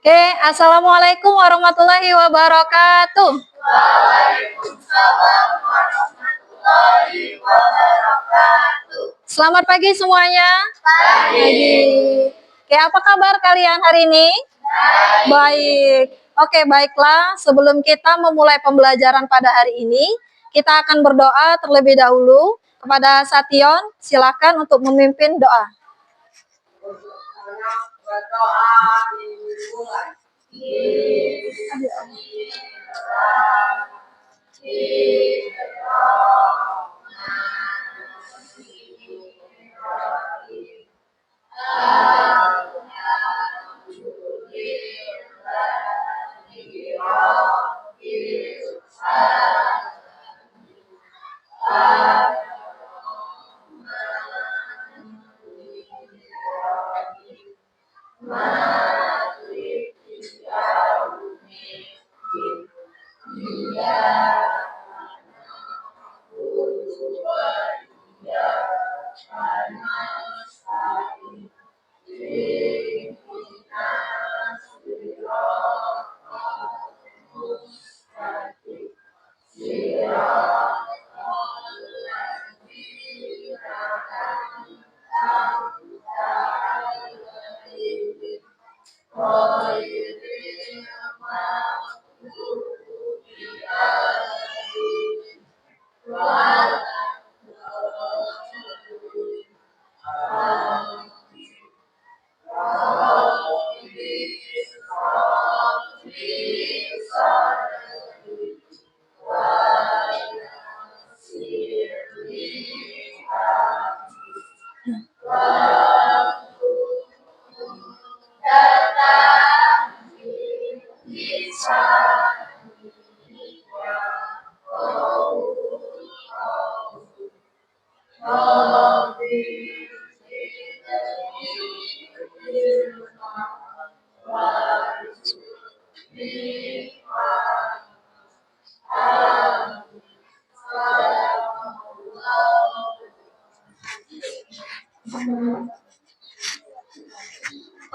Oke, Assalamualaikum warahmatullahi wabarakatuh. Waalaikumsalam warahmatullahi wabarakatuh. Selamat pagi semuanya. Pagi. Oke, apa kabar kalian hari ini? Baik. Oke, baiklah. Sebelum kita memulai pembelajaran pada hari ini, kita akan berdoa terlebih dahulu kepada Sation. Silakan untuk memimpin doa. Berdoa dimulai.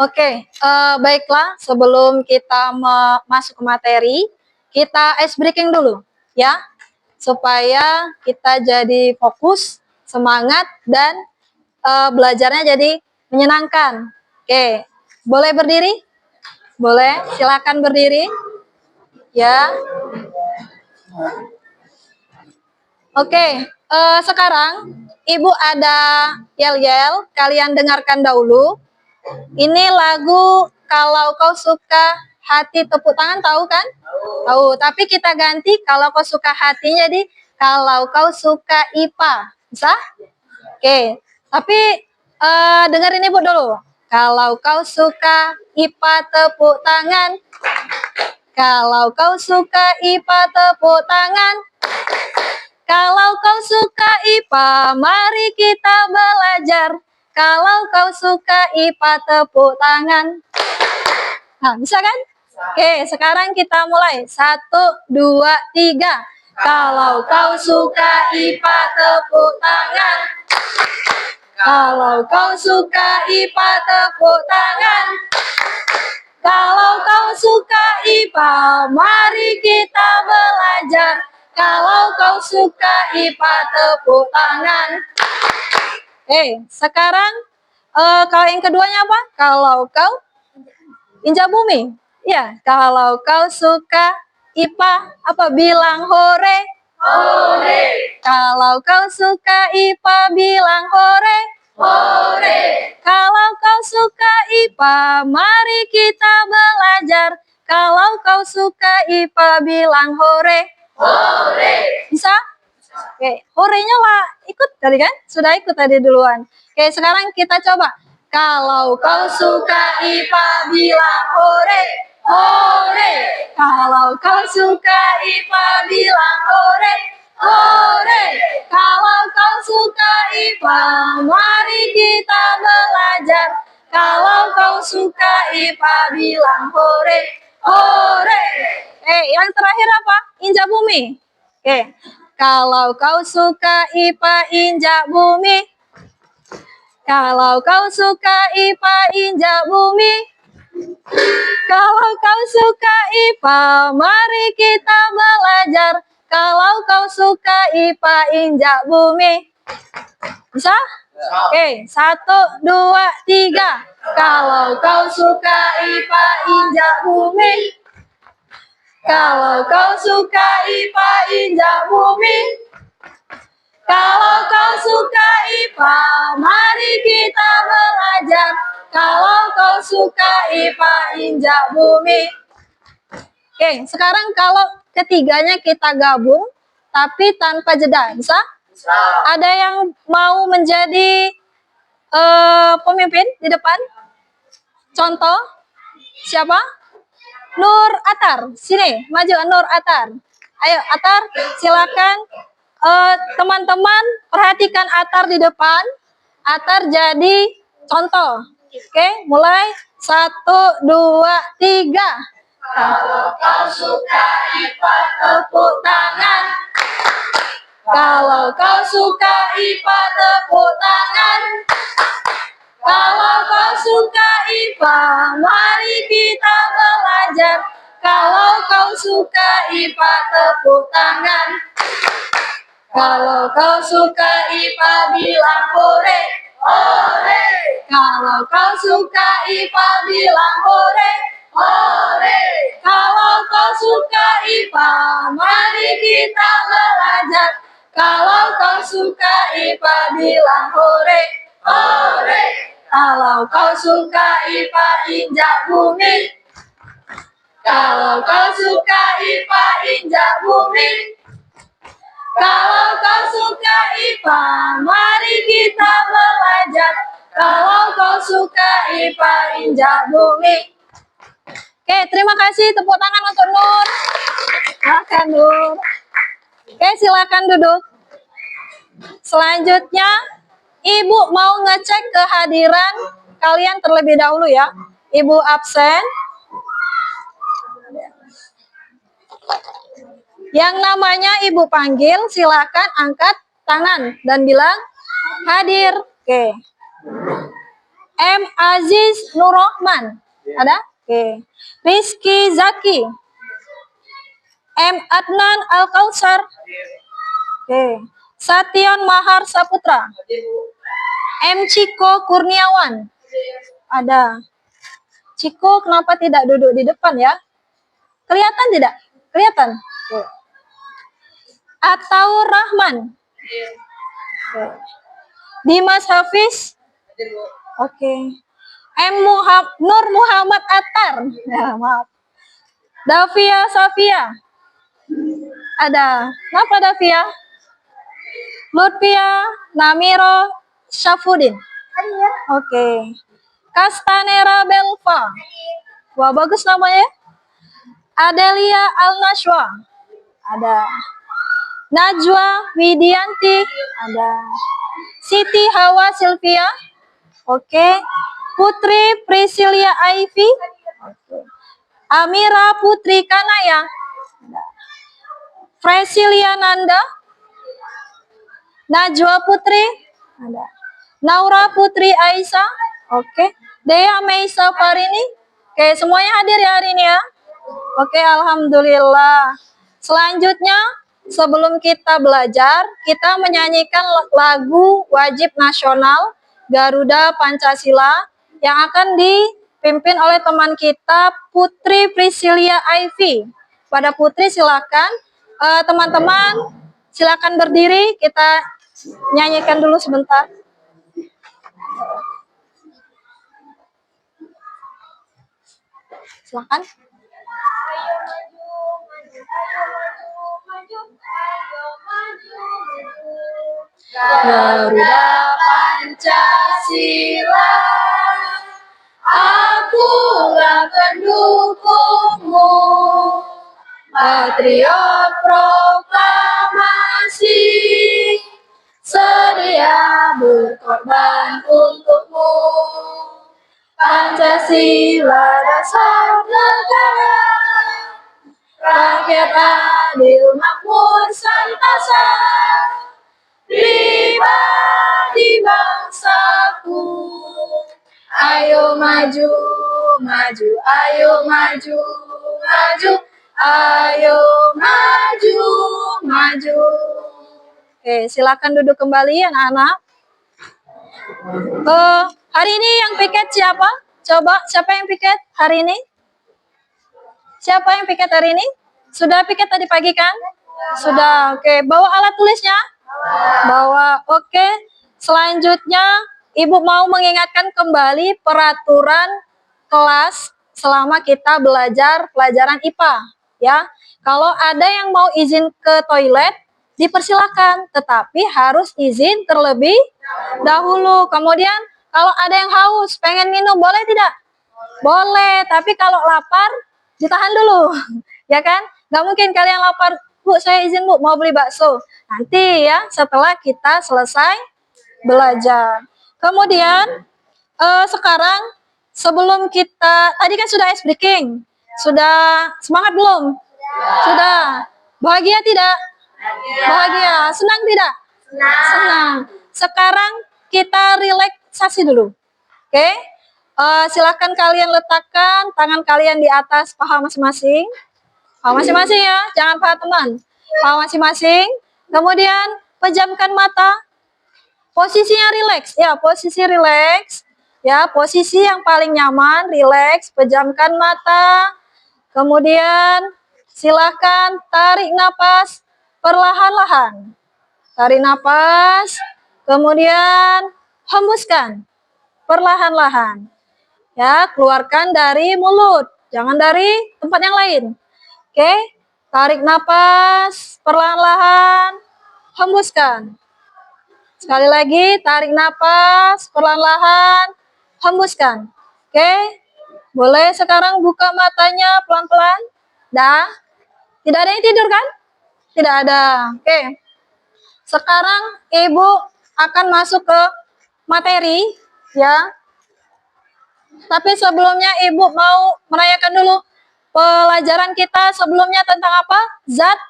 Oke, baiklah. Sebelum kita masuk ke materi, kita ice breaking dulu, ya, supaya kita jadi fokus, semangat, dan belajarnya jadi menyenangkan. Oke, boleh berdiri? Boleh, silakan berdiri. Ya. Oke, sekarang Ibu ada yel-yel, kalian dengarkan dahulu. Ini lagu Kalau Kau Suka Hati Tepuk Tangan, tahu kan? Tahu, tapi kita ganti kalau kau suka hatinya jadi kalau kau suka IPA. Bisa? Oke, tapi dengerin Ibu dulu. Kalau kau suka IPA tepuk tangan. Kalau kau suka IPA tepuk tangan. Kalau kau suka IPA, mari kita belajar. Kalau kau suka IPA, tepuk tangan. Nah, bisa kan? Oke, sekarang kita mulai. 1, 2, 3. Kalau kau suka IPA, tepuk tangan. Kalau kau suka IPA, tepuk tangan. Kalau kau suka IPA, mari kita belajar. Kalau kau suka IPA, tepuk tangan. Sekarang kalau yang keduanya apa? Kalau kau injak bumi. Ya, kalau kau suka IPA, apa? Bilang hore. Hore. Kalau kau suka IPA, bilang hore. Hore. Kalau kau suka IPA, mari kita belajar. Kalau kau suka IPA, bilang hore. Hore. Bisa? Oke, horenya lah ikut tadi kan? Sudah ikut tadi duluan. Oke, sekarang kita coba. Kalau kau suka IPA, bilang hore. Hore. Kalau kau suka IPA, bilang hore. Hore. Kalau kau suka IPA, mari kita belajar. Kalau kau suka IPA, bilang hore. Hore. Yang terakhir apa? Injak bumi. Oke. Kalau kau suka IPA, injak bumi. Kalau kau suka IPA, injak bumi. Kalau kau suka IPA, mari kita belajar. Kalau kau suka IPA, injak bumi. Bisa? Oke, 1, 2, 3. Kalau kau suka IPA, injak bumi. Kalau kau suka IPA, injak bumi. Kalau kau suka IPA, mari kita belajar. Kalau kau suka IPA, injak bumi. Oke, sekarang kalau ketiganya kita gabung, tapi tanpa jeda, bisa? Bisa. Ada yang mau menjadi pemimpin di depan? Contoh, siapa? Nur Atar, sini, maju Nur Atar. Ayo Atar, silakan. Teman-teman perhatikan Atar di depan. Atar jadi contoh. Oke, mulai 1, 2, 3. Kalau kau suka IPA, Tepuk tangan. Kalau kau suka IPA, tepuk tangan. Kalau kau suka IPA, mari kita belajar. Kalau kau suka IPA, tepuk tangan. Kalau kau suka IPA, bilang hore. hore, Kalau kau suka IPA, bilang hore. hore. Kalau kau suka IPA, mari kita belajar. Kalau kau suka IPA, bilang hore. Hore, Kalau kau suka IPA, injak bumi. Kalau kau suka IPA, injak bumi. Kalau kau suka IPA, mari kita belajar. Kalau kau suka IPA, injak bumi. Oke, terima kasih. Tepuk tangan untuk Nur. Silakan Nur. Oke, silakan duduk. Selanjutnya, Ibu mau ngecek kehadiran kalian terlebih dahulu ya. Ibu absen. Yang namanya Ibu panggil, silakan angkat tangan dan bilang hadir. Oke. M. Aziz Nurrohman. Ada? Oke. Rizky Zaki. M. Adnan Al-Kautsar. Oke. Sation Mahar Saputra. M. Ciko Kurniawan. Ada. Ciko kenapa tidak duduk di depan ya? Kelihatan tidak? Kelihatan? Oke. Ataur Rahman. Oke. Dimas Hafiz. Oke. Nur Muhammad Attar. Ya, maaf. Davia Safia. Ada. Kenapa Davia? Lutfia Namiro Syafudin. Oke. Kastanera Belva. Wah, bagus namanya. Adelia Al-Nashwa. Ada. Najwa Widianti. Ada. Siti Hawa Sylvia. Oke. Putri Priscilia Ivy. Oke. Amira Putri Kanaya. Fresilia Nanda. Najwa Putri. Ada. Naura Putri Aisyah. Oke. Dea Meisa Farini. Oke, semuanya hadir ya hari ini ya. Oke, alhamdulillah. Selanjutnya, sebelum kita belajar, kita menyanyikan lagu wajib nasional Garuda Pancasila yang akan dipimpin oleh teman kita Putri Priscilia Ivy. Pada Putri silakan, teman-teman silakan berdiri, kita nyanyikan dulu sebentar. Silakan. Ayo maju, maju, ayo maju, maju, ayo maju, maju. Garuda Pancasila, akulah pendukungmu. Patriot proklamasi, sedia berkorban untukmu. Pancasila dasar negara, rakyat adil makmur santasa, pribadi bangsaku. Ayo maju, maju, ayo maju, maju, ayo maju, maju. Oke, silakan duduk kembali anak-anak. Hari ini yang piket siapa? Coba, siapa yang piket hari ini? Siapa yang piket hari ini? Sudah piket tadi pagi kan? Sudah, oke. Bawa alat tulisnya? Bawa, oke. Selanjutnya, Ibu mau mengingatkan kembali peraturan kelas selama kita belajar pelajaran IPA. Ya, kalau ada yang mau izin ke toilet, dipersilakan. Tetapi harus izin terlebih dahulu. Kemudian, kalau ada yang haus, pengen minum, boleh tidak? Boleh, tapi kalau lapar, ditahan dulu. Ya kan? Nggak mungkin kalian lapar, Bu, saya izin Bu, mau beli bakso. Nanti ya, setelah kita selesai belajar. Kemudian, sekarang sebelum kita, tadi kan sudah ice breaking. Sudah semangat belum? Sudah. Bahagia tidak? Bahagia. Senang tidak? Senang. Sekarang kita relaksasi dulu. Oke? Silahkan kalian letakkan tangan kalian di atas paha masing-masing. Paha masing-masing ya, jangan paha teman. Paha masing-masing. Kemudian pejamkan mata. Posisinya rileks, ya, posisi rileks. Ya, posisi yang paling nyaman, rileks, pejamkan mata. Kemudian silahkan tarik napas perlahan-lahan. Tarik napas, kemudian hembuskan perlahan-lahan. Ya, keluarkan dari mulut, jangan dari tempat yang lain. Oke, tarik napas perlahan-lahan, hembuskan. Sekali lagi, tarik napas, perlahan-lahan, hembuskan. Oke, boleh sekarang buka matanya pelan-pelan. Dah, tidak ada yang tidur kan? Tidak ada. Oke, sekarang Ibu akan masuk ke materi, ya. Tapi sebelumnya Ibu mau menanyakan dulu, pelajaran kita sebelumnya tentang apa? Zat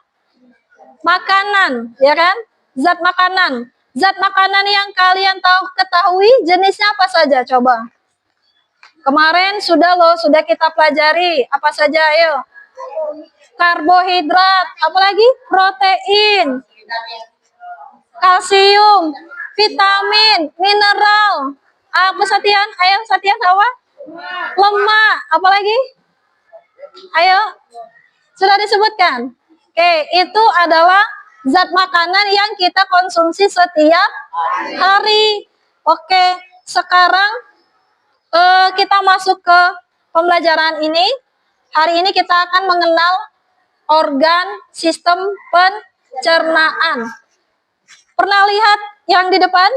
makanan, ya kan? Zat makanan. Zat makanan yang kalian ketahui jenisnya apa saja? Coba. Kemarin sudah kita pelajari. Apa saja? Ayo. Karbohidrat. Apalagi? Protein. Kalsium. Vitamin. Mineral. Apa Satian? Ayo Satian apa? Lemak. Apalagi? Ayo. Sudah disebutkan. Oke, itu adalah zat makanan yang kita konsumsi setiap hari. Oke, sekarang kita masuk ke pembelajaran ini. Hari ini kita akan mengenal organ sistem pencernaan. Pernah lihat yang di depan?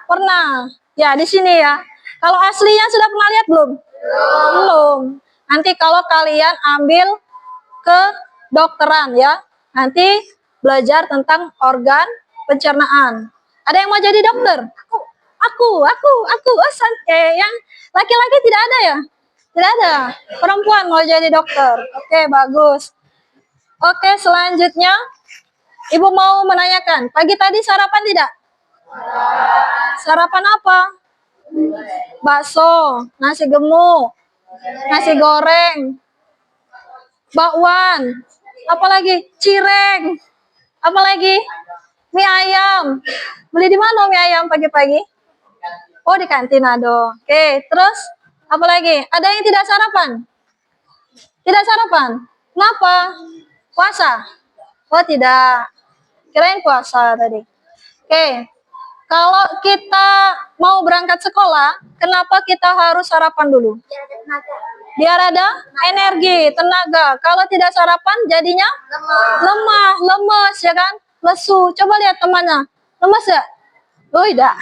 Pernah. Ya, di sini ya. Kalau aslinya sudah pernah lihat belum? Belum. Nanti kalau kalian ambil ke dokteran ya, nanti belajar tentang organ pencernaan. Ada yang mau jadi dokter? Aku. Yang laki-laki tidak ada ya? Tidak ada. Perempuan mau jadi dokter. Oke, bagus. Oke, selanjutnya Ibu mau menanyakan, pagi tadi sarapan tidak? Sarapan apa? Bakso, nasi gemuk, nasi goreng, bakwan, apalagi cireng, apalagi mie ayam. Beli di mana mie ayam pagi-pagi? Oh, di kantin ada. Oke, terus apalagi? Ada yang tidak sarapan? Tidak sarapan? Kenapa? Puasa? Oh, tidak. Kirain puasa tadi. Oke, kalau kita mau berangkat sekolah, kenapa kita harus sarapan dulu? Biar ada energi, tenaga. Kalau tidak sarapan jadinya lemah, lemes ya kan? Lesu. Coba lihat temannya. Lemes ya? Oh, tidak.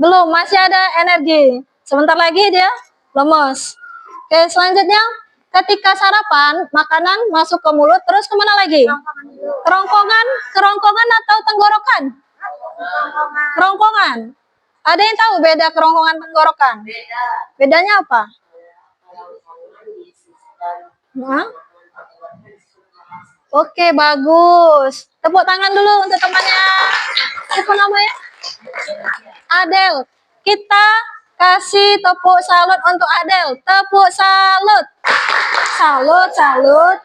Belum, masih ada energi. Sebentar lagi dia lemes. Oke, selanjutnya ketika sarapan, makanan masuk ke mulut, terus kemana lagi? Kerongkongan atau tenggorokan? Kerongkongan. Ada yang tahu beda kerongkongan tenggorokan? Bedanya apa? Hah? Oke, bagus. Tepuk tangan dulu untuk temannya. Apa namanya? Adel. Kita Kasih tepuk salut untuk Adel. Tepuk salut. Salut, salut.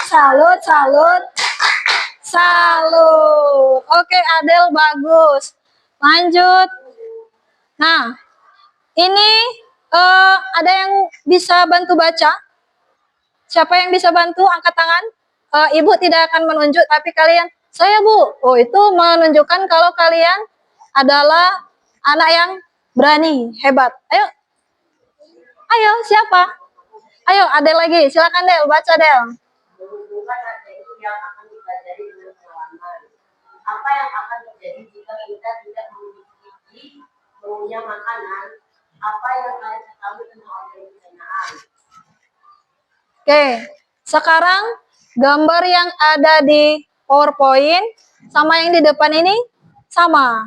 Salut, salut. Salut. Oke, Adel bagus. Lanjut. Nah, ini ada yang bisa bantu baca? Siapa yang bisa bantu? Angkat tangan. Ibu tidak akan menunjuk, tapi kalian, saya Bu. Oh, itu menunjukkan kalau kalian adalah anak yang berani, hebat. Ayo, ayo, siapa? Ayo, Adel lagi. Silakan Del, baca Del. Hubungan ada itu yang akan dipelajari dengan pengalaman. Apa yang akan terjadi jika kita tidak memiliki punya makanan? Apa yang kalian ketahui tentang organisasi pencernaan? Oke, sekarang gambar yang ada di PowerPoint sama yang di depan ini sama.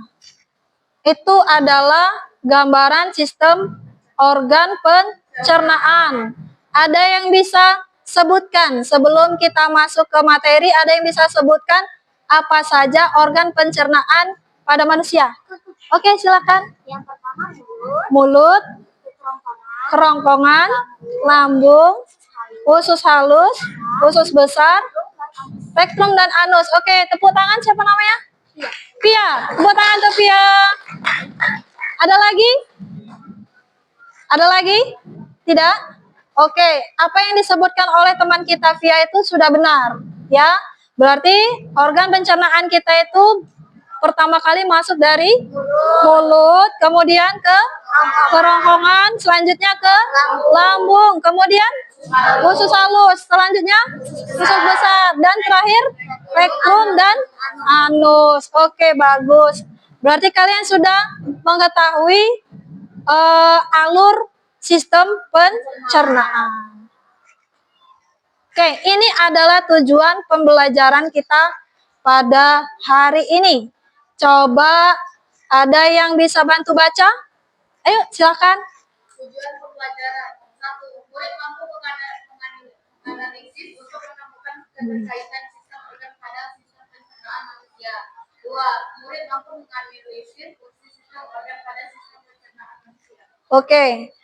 Itu adalah gambaran sistem organ pencernaan. Ada yang bisa sebutkan sebelum kita masuk ke materi, ada yang bisa sebutkan apa saja organ pencernaan pada manusia? Oke, silakan. Yang pertama mulut, Mulut, kerongkongan, kerongkongan, lambung, usus halus, usus besar, rektum dan anus. Oke, tepuk tangan siapa namanya? Pia. Tepuk tangan tuh Pia. Ada lagi? Ada lagi? Tidak? Oke, apa yang disebutkan oleh teman kita Via itu sudah benar, ya. Berarti organ pencernaan kita itu pertama kali masuk dari mulut, kemudian ke kerongkongan, selanjutnya ke lambung, kemudian usus halus, selanjutnya usus besar, dan terakhir rektum dan anus. Oke, bagus. Berarti kalian sudah mengetahui alur sistem pencernaan. Oke, ini adalah tujuan pembelajaran kita pada hari ini. Coba ada yang bisa bantu baca? Ayo, silakan. tujuan pembelajaran. 1. Murid mampu menganalisis untuk menemukan keterkaitan sistem organ pada sistem pencernaan manusia. 2. Murid mampu menganalisis fungsi sistem organ pada sistem pencernaan manusia. Oke,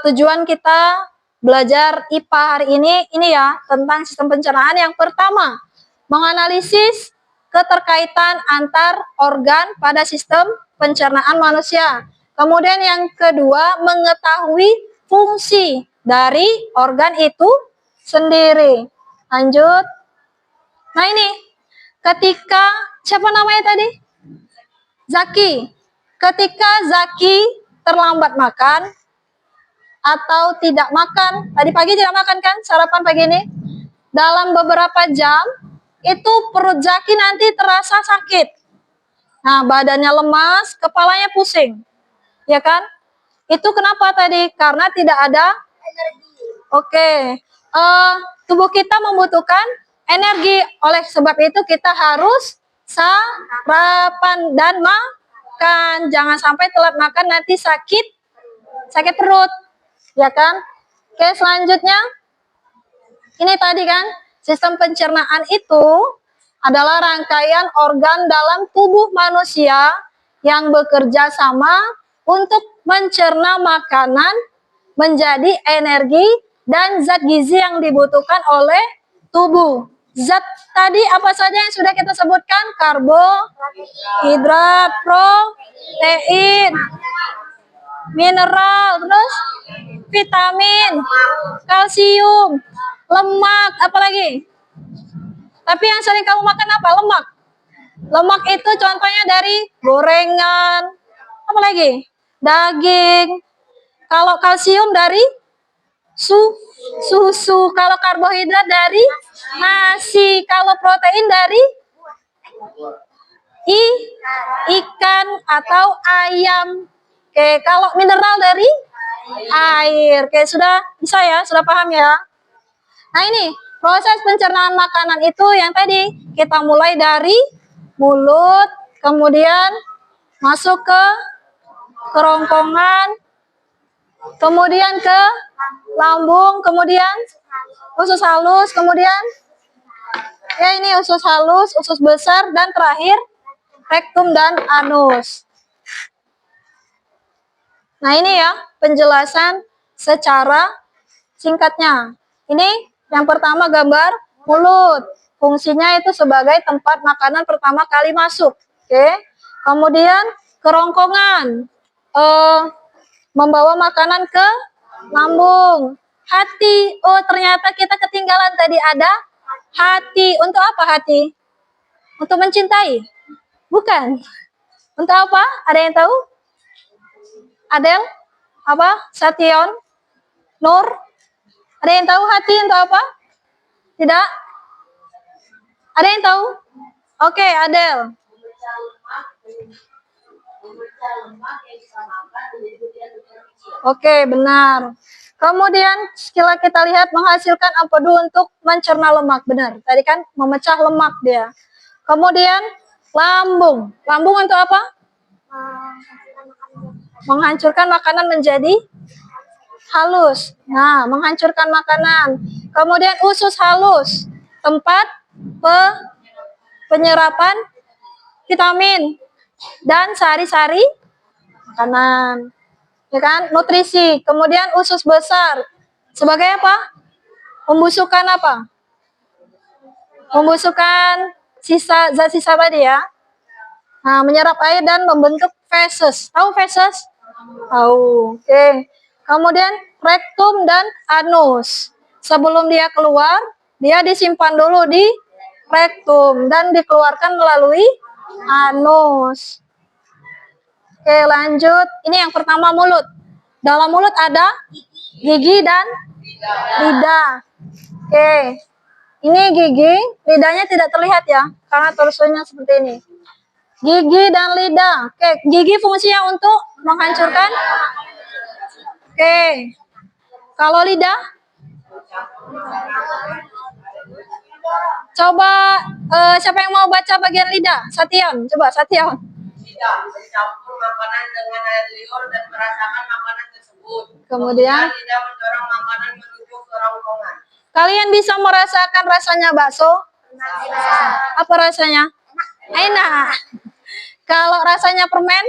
tujuan kita belajar IPA hari ini ya, tentang sistem pencernaan. Yang pertama, menganalisis keterkaitan antar organ pada sistem pencernaan manusia. Kemudian yang kedua, mengetahui fungsi dari organ itu sendiri. Lanjut. Nah ini, ketika, siapa namanya tadi? Zaki. Ketika Zaki terlambat makan atau tidak makan, tadi pagi tidak makan kan, sarapan pagi ini, dalam beberapa jam, itu perut Zaki nanti terasa sakit. Nah, badannya lemas, kepalanya pusing. Ya kan? Itu kenapa tadi? Karena tidak ada energi. Oke. Tubuh kita membutuhkan energi. Oleh sebab itu kita harus sarapan dan makan. Jangan sampai telat makan nanti sakit perut. Ya kan? Oke, selanjutnya. Ini tadi kan, sistem pencernaan itu adalah rangkaian organ dalam tubuh manusia yang bekerja sama untuk mencerna makanan menjadi energi dan zat gizi yang dibutuhkan oleh tubuh. Zat tadi apa saja yang sudah kita sebutkan? Karbohidrat, protein, mineral, terus vitamin, kalsium, lemak, apalagi? Tapi yang sering kamu makan apa? Lemak. Lemak itu contohnya dari gorengan, apalagi? Daging. Kalau kalsium dari susu. Kalau karbohidrat dari nasi. Kalau protein dari ikan atau ayam. Oke, kalau mineral dari air. Oke, sudah bisa ya? Sudah paham ya? Nah ini, proses pencernaan makanan itu yang tadi kita mulai dari mulut, kemudian masuk ke kerongkongan, kemudian ke lambung, kemudian usus halus, kemudian ya ini usus halus, usus besar, dan terakhir rektum dan anus. Nah, ini ya penjelasan secara singkatnya. Ini yang pertama gambar mulut. Fungsinya itu sebagai tempat makanan pertama kali masuk. Oke. Kemudian kerongkongan. Membawa makanan ke lambung. Hati. Oh, ternyata kita ketinggalan tadi ada hati. Untuk apa hati? Untuk mencintai? Bukan. Untuk apa? Ada yang tahu? Adel? Apa? Sation? Nur? Ada yang tahu hati untuk apa? Tidak? Ada yang tahu? Oke, Adel. Memecah lemak yang kita makan menjadi butiran-butiran kecil. Oke, benar. Kemudian setelah kita lihat menghasilkan empedu untuk mencerna lemak. Benar. Tadi kan memecah lemak dia. Kemudian lambung. Lambung untuk apa? Menghancurkan makanan menjadi halus. Nah, menghancurkan makanan. Kemudian usus halus. Tempat penyerapan vitamin dan sari-sari makanan. Ya kan? Nutrisi. Kemudian usus besar. Sebagai apa? Pembusukan apa? Pembusukan zat sisa tadi ya. Nah, menyerap air dan membentuk feses. Tahu feses? Tahu. Oke. Kemudian rektum dan anus. Sebelum dia keluar, dia disimpan dulu di rektum dan dikeluarkan melalui anus. Oke, lanjut. Ini yang pertama mulut. Dalam mulut ada gigi dan lidah. Oke. Ini gigi, lidahnya tidak terlihat ya, karena torsonya seperti ini. Gigi dan lidah. Oke, gigi fungsinya untuk menghancurkan. Oke. Kalau lidah? Coba siapa yang mau baca bagian lidah? Sation, coba Sation. Tidak, mencampur makanan dengan air liur dan merasakan makanan tersebut. Kemudian Lidah mendorong makanan menuju kerongkongan. kalian bisa merasakan rasanya bakso? Apa rasanya? Enak. Kalau rasanya permen?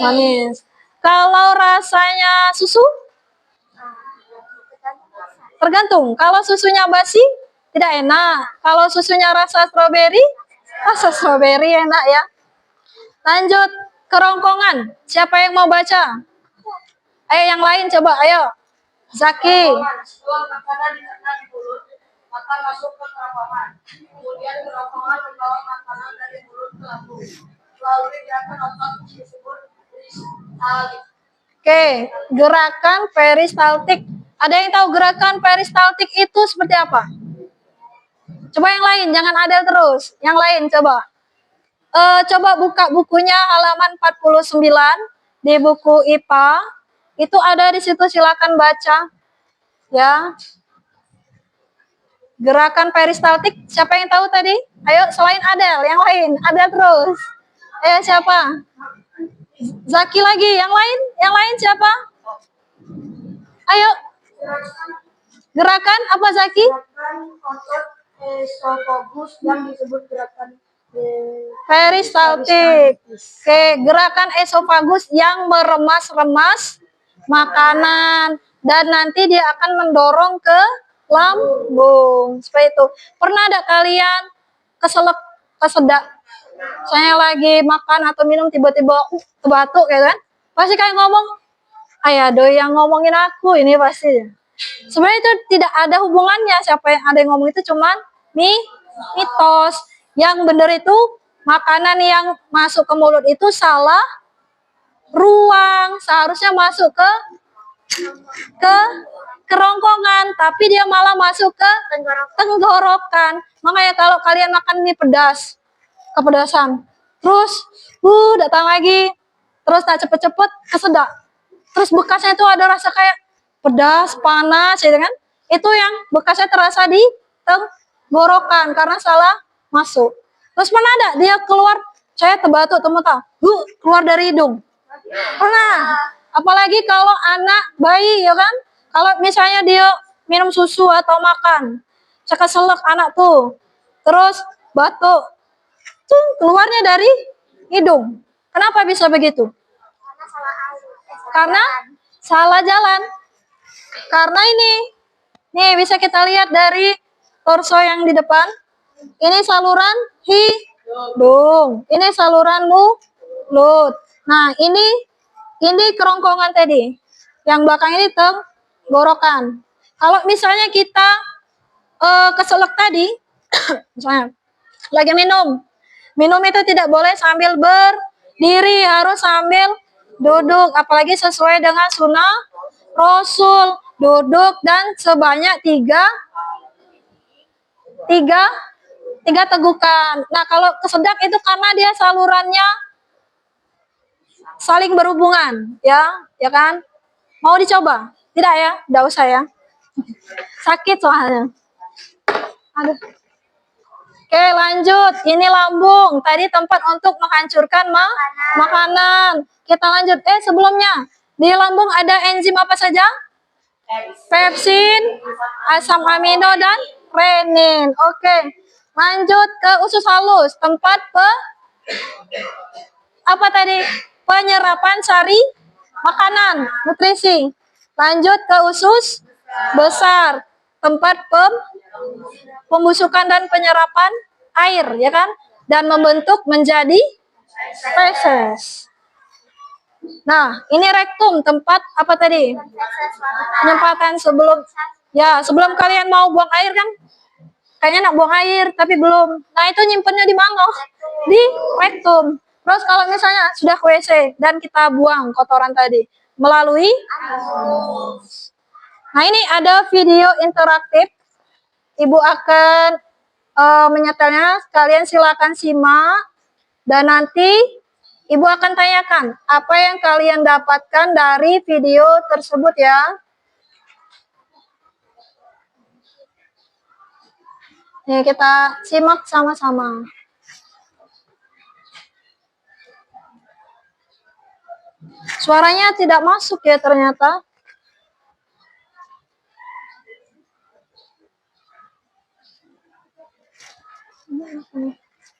Manis. Kalau rasanya susu? Tergantung. Kalau susunya basi, tidak enak. Kalau susunya rasa stroberi enak ya. Lanjut, kerongkongan. Siapa yang mau baca? Ayo yang lain coba, ayo. Zaki. Setelah makanan dicerna di mulut, maka masuk ke kerongkongan. Kemudian kerongkongan membawa makanan dari mulut ke lambung. Melalui gerakan otot disebut peristaltik. Oke, gerakan peristaltik. Ada yang tahu gerakan peristaltik itu seperti apa? Coba yang lain, jangan Adel terus. Yang lain coba. Coba buka bukunya halaman 49 di buku IPA. Itu ada di situ, silakan baca. Ya. Gerakan peristaltik, siapa yang tahu tadi? Ayo selain Adel, yang lain. Adel terus. Ayo siapa? Zaki lagi, yang lain siapa? Ayo. Gerakan apa Zaki? Gerakan otot esofagus yang disebut gerakan Peristaltik. Oke, gerakan esofagus yang meremas-remas makanan dan nanti dia akan mendorong ke lambung. Seperti itu. Pernah ada kalian kesedak? Saya lagi makan atau minum tiba-tiba batuk ya kan? Pasti kayak ngomong, ayah doi yang ngomongin aku ini pasti. Sebenarnya itu tidak ada hubungannya, siapa yang ada yang ngomong itu cuman mitos. Yang benar itu makanan yang masuk ke mulut itu salah ruang, seharusnya masuk ke kerongkongan, tapi dia malah masuk ke tenggorokan. Makanya kalau kalian makan mie pedas, kepedasan, terus datang lagi, terus tak cepet-cepet kesedak, terus bekasnya itu ada rasa kayak pedas, panas, gitu kan? Itu yang bekasnya terasa di tenggorokan karena salah masuk. Terus mana ada dia keluar, saya terbatuk teman tahu, keluar dari hidung. Pernah. Apalagi kalau anak bayi ya kan, kalau misalnya dia minum susu atau makan, sekeselak anak tuh, terus batuk, keluarnya dari hidung. Kenapa bisa begitu? Karena salah jalan. Karena ini, nih bisa kita lihat dari torso yang di depan. Ini saluran hidung. Ini saluran mulut. Nah, ini kerongkongan tadi. Yang belakang ini tenggorokan. Kalau misalnya kita keselak tadi, misalnya lagi minum itu tidak boleh sambil berdiri, harus sambil duduk, apalagi sesuai dengan sunnah Rasul, duduk dan sebanyak tiga tegukan. Nah, kalau kesedak itu karena dia salurannya saling berhubungan, ya kan? Mau dicoba? Tidak ya? Tidak usah ya. Sakit soalnya. Aduh. Oke, lanjut. Ini lambung. Tadi tempat untuk menghancurkan makanan. Kita lanjut. Sebelumnya, di lambung ada enzim apa saja? Pepsin, asam amino, dan renin. Oke. Lanjut ke usus halus. Tempat apa tadi? Penyerapan sari makanan, nutrisi. Lanjut ke usus besar. Tempat pembusukan dan penyerapan air, ya kan? Dan membentuk menjadi feses. Nah, ini rektum, tempat apa tadi? Penempatan sebelum kalian mau buang air kan? Kayaknya nak buang air tapi belum. Nah, itu nyimpennya di mana? Di rektum. Terus kalau misalnya sudah ke WC dan kita buang kotoran tadi melalui anus. Nah, ini ada video interaktif. Ibu akan menyetelnya, kalian silakan simak dan nanti Ibu akan tanyakan apa yang kalian dapatkan dari video tersebut ya. Nih, kita simak sama-sama. Suaranya tidak masuk ya ternyata.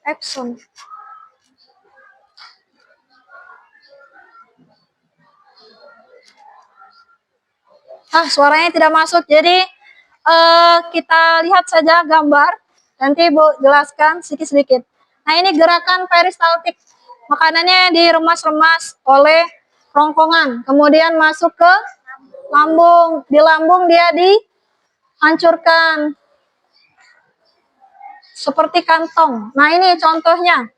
Epson. Suaranya tidak masuk. Jadi kita lihat saja gambar. Nanti Ibu jelaskan sedikit-sedikit. Nah, ini gerakan peristaltik. Makanannya diremas-remas oleh kerongkongan. Kemudian masuk ke lambung. Di lambung dia dihancurkan. Seperti kantong. Nah, ini contohnya.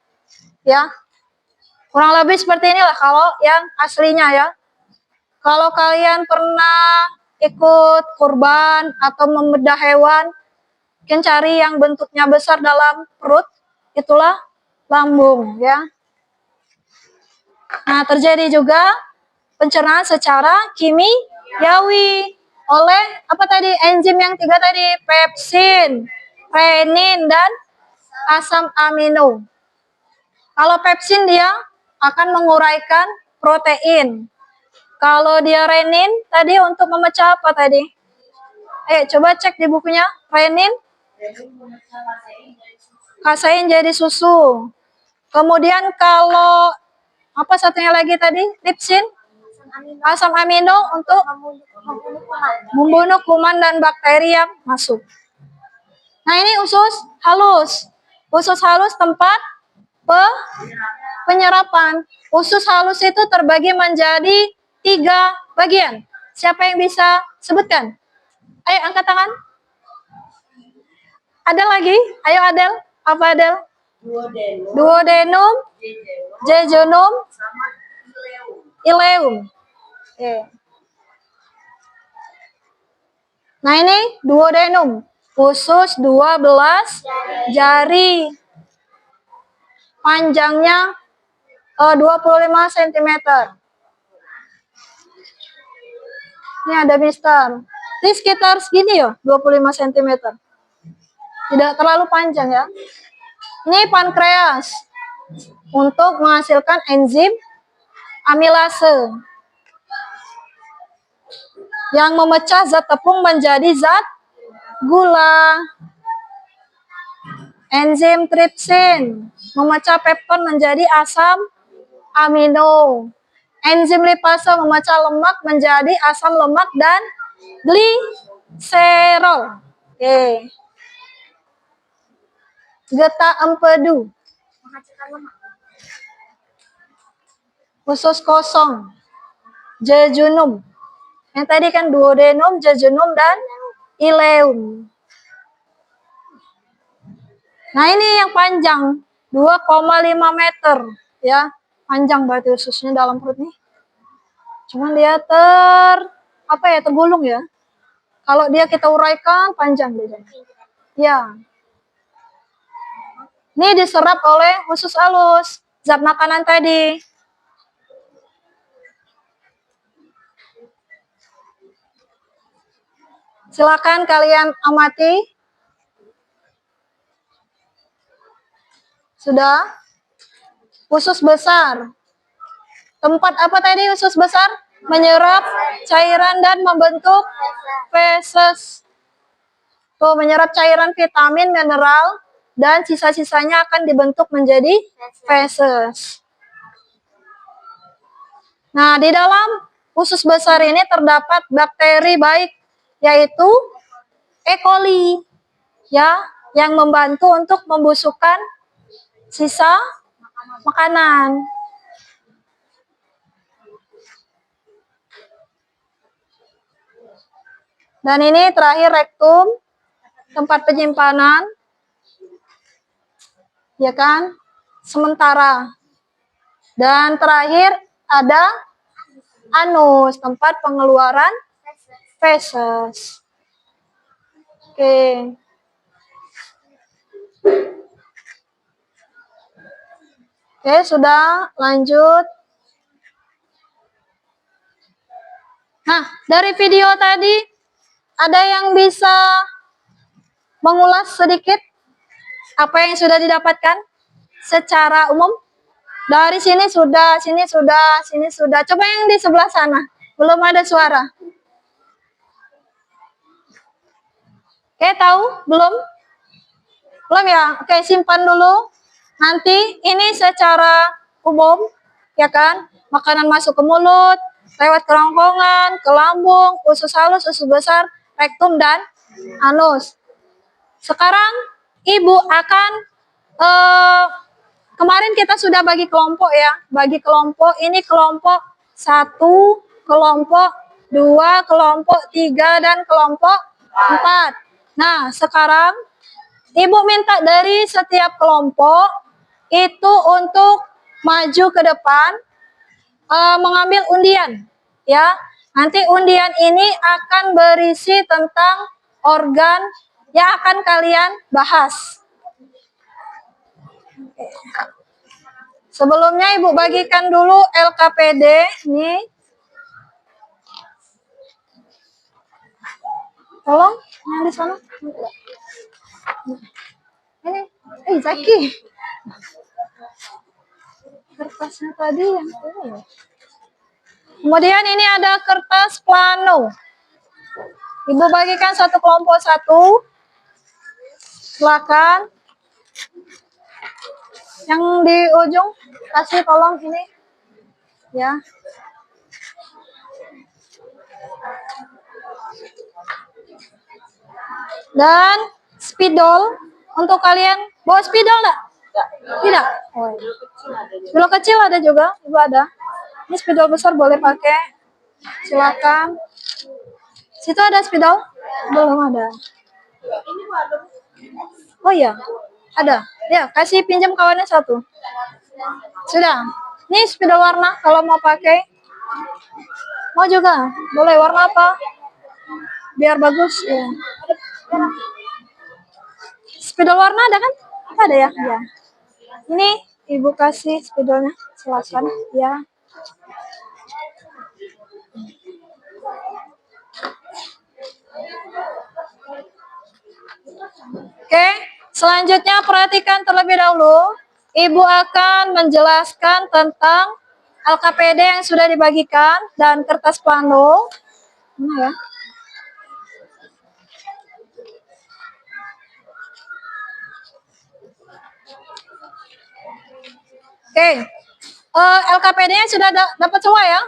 Ya. Kurang lebih seperti inilah kalau yang aslinya ya. Kalau kalian pernah ikut kurban atau membedah hewan, mungkin cari yang bentuknya besar dalam perut, itulah lambung ya. Nah, terjadi juga pencernaan secara kimiawi oleh apa tadi? Enzim yang 3 tadi, pepsin, renin, dan asam amino. Kalau pepsin dia akan menguraikan protein. Kalau dia renin tadi untuk memecah apa tadi? Coba cek di bukunya. Renin kasein jadi susu. Kemudian kalau apa satunya lagi tadi? Lipsin, asam amino untuk membunuh kuman dan bakteri yang masuk. Nah, ini usus halus. Usus halus tempat penyerapan. Usus halus itu terbagi menjadi 3 bagian. Siapa yang bisa sebutkan? Ayo angkat tangan. Ada lagi? Ayo Adel. Apa Adel? Duodenum, jejunum, ileum. Nah, ini duodenum. Usus 12 jari. Panjangnya 25 cm. Ini ada mister. Ini sekitar segini ya, 25 cm. Tidak terlalu panjang ya. Ini pankreas. Untuk menghasilkan enzim amilase. Yang memecah zat tepung menjadi zat gula. Enzim tripsin. Memecah pepton menjadi asam amino. Enzim lipase memecah lemak menjadi asam lemak dan gliserol. Oke. Getah empedu. Usus kosong. Jejunum. Yang tadi kan duodenum, jejunum, dan ileum. Nah ini yang panjang, 2,5 meter. Ya, panjang berarti ususnya dalam perut nih. Cuman dia tergulung ya. Kalau dia kita uraikan, panjang dia. Ya. Ini diserap oleh usus halus, zat makanan tadi. Silakan kalian amati. Sudah? Usus besar. Tempat apa tadi usus besar? Menyerap cairan dan membentuk feses. Tuh, menyerap cairan vitamin, mineral, dan sisa-sisanya akan dibentuk menjadi feses. Nah, di dalam usus besar ini terdapat bakteri baik, yaitu E. coli, ya, yang membantu untuk membusukkan sisa makanan. Dan ini terakhir rektum, tempat penyimpanan, ya kan, sementara. Dan terakhir ada anus, tempat pengeluaran feses. Oke. Oke, sudah, lanjut. Nah, dari video tadi, ada yang bisa mengulas sedikit apa yang sudah didapatkan secara umum? Dari sini sudah, sini sudah, sini sudah. Coba yang di sebelah sana, belum ada suara. Oke, tahu? Belum? Belum ya? Oke, simpan dulu. Nanti ini secara umum, ya kan? Makanan masuk ke mulut, lewat kerongkongan, ke lambung, usus halus, usus besar, rektum, dan anus. Sekarang Ibu akan kemarin kita sudah bagi kelompok ya. Bagi kelompok, ini kelompok 1, kelompok 2, kelompok 3, dan kelompok 4. Nah, sekarang Ibu minta dari setiap kelompok itu untuk maju ke depan mengambil undian, ya. Nanti undian ini akan berisi tentang organ yang akan kalian bahas. Sebelumnya Ibu bagikan dulu LKPD nih. Tolong yang di sana. Ini, Zaki. Kertasnya tadi yang ini. Kemudian ini ada kertas plano. Ibu bagikan satu kelompok 1. Silakan. Yang di ujung kasih tolong ini. Ya. Dan spidol untuk kalian bawa spidol enggak? Tidak. Oh, iya. Spidol kecil ada juga, Ibu ada. Ini spidol besar boleh pakai. Silakan. Situ ada spidol? Belum ada. Oh iya, ada. Ya, kasih pinjam kawannya 1. Sudah. Ini spidol warna kalau mau pakai. Mau juga? Boleh warna apa? Biar bagus ya. Spidol warna ada kan? Ada ya? Ya. Ini Ibu kasih spidolnya. Silakan ya. Oke, selanjutnya perhatikan terlebih dahulu. Ibu akan menjelaskan tentang LKPD yang sudah dibagikan dan kertas plano. Ini ya. Oke, LKPD-nya sudah dapat semua ya?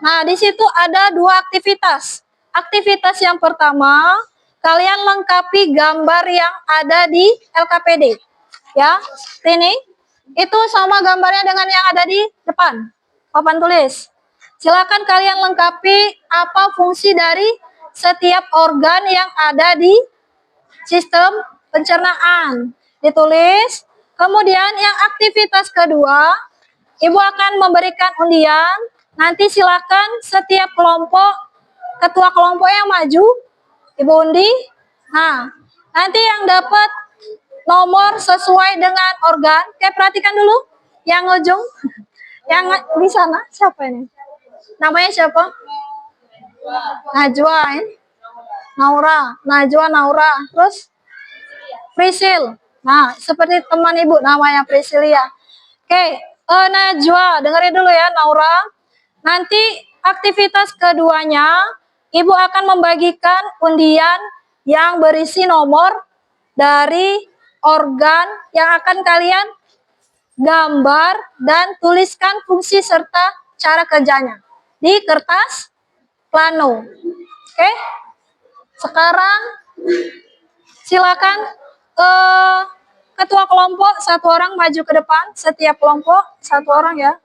Nah, di situ ada 2 aktivitas. Aktivitas yang pertama, kalian lengkapi gambar yang ada di LKPD. Ya, ini. Itu sama gambarnya dengan yang ada di depan. Papan tulis. Silakan kalian lengkapi apa fungsi dari setiap organ yang ada di sistem pencernaan. Ditulis. Kemudian yang aktivitas kedua, Ibu akan memberikan undian. Nanti silakan setiap kelompok, ketua kelompok yang maju, Ibu undi. Nah, nanti yang dapat nomor sesuai dengan organ. Oke, perhatikan dulu yang ujung. Yang di sana siapa ini? Namanya siapa? Najwa, Naura, Najwa, Naura. Terus Prisil. Nah, seperti teman Ibu namanya Prisilia. Oke, Najwa, dengerin dulu ya Naura. Nanti aktivitas keduanya, Ibu akan membagikan undian yang berisi nomor dari organ yang akan kalian gambar dan tuliskan fungsi serta cara kerjanya di kertas plano. Oke, sekarang silakan ketua kelompok 1 orang maju ke depan, setiap kelompok 1 orang ya.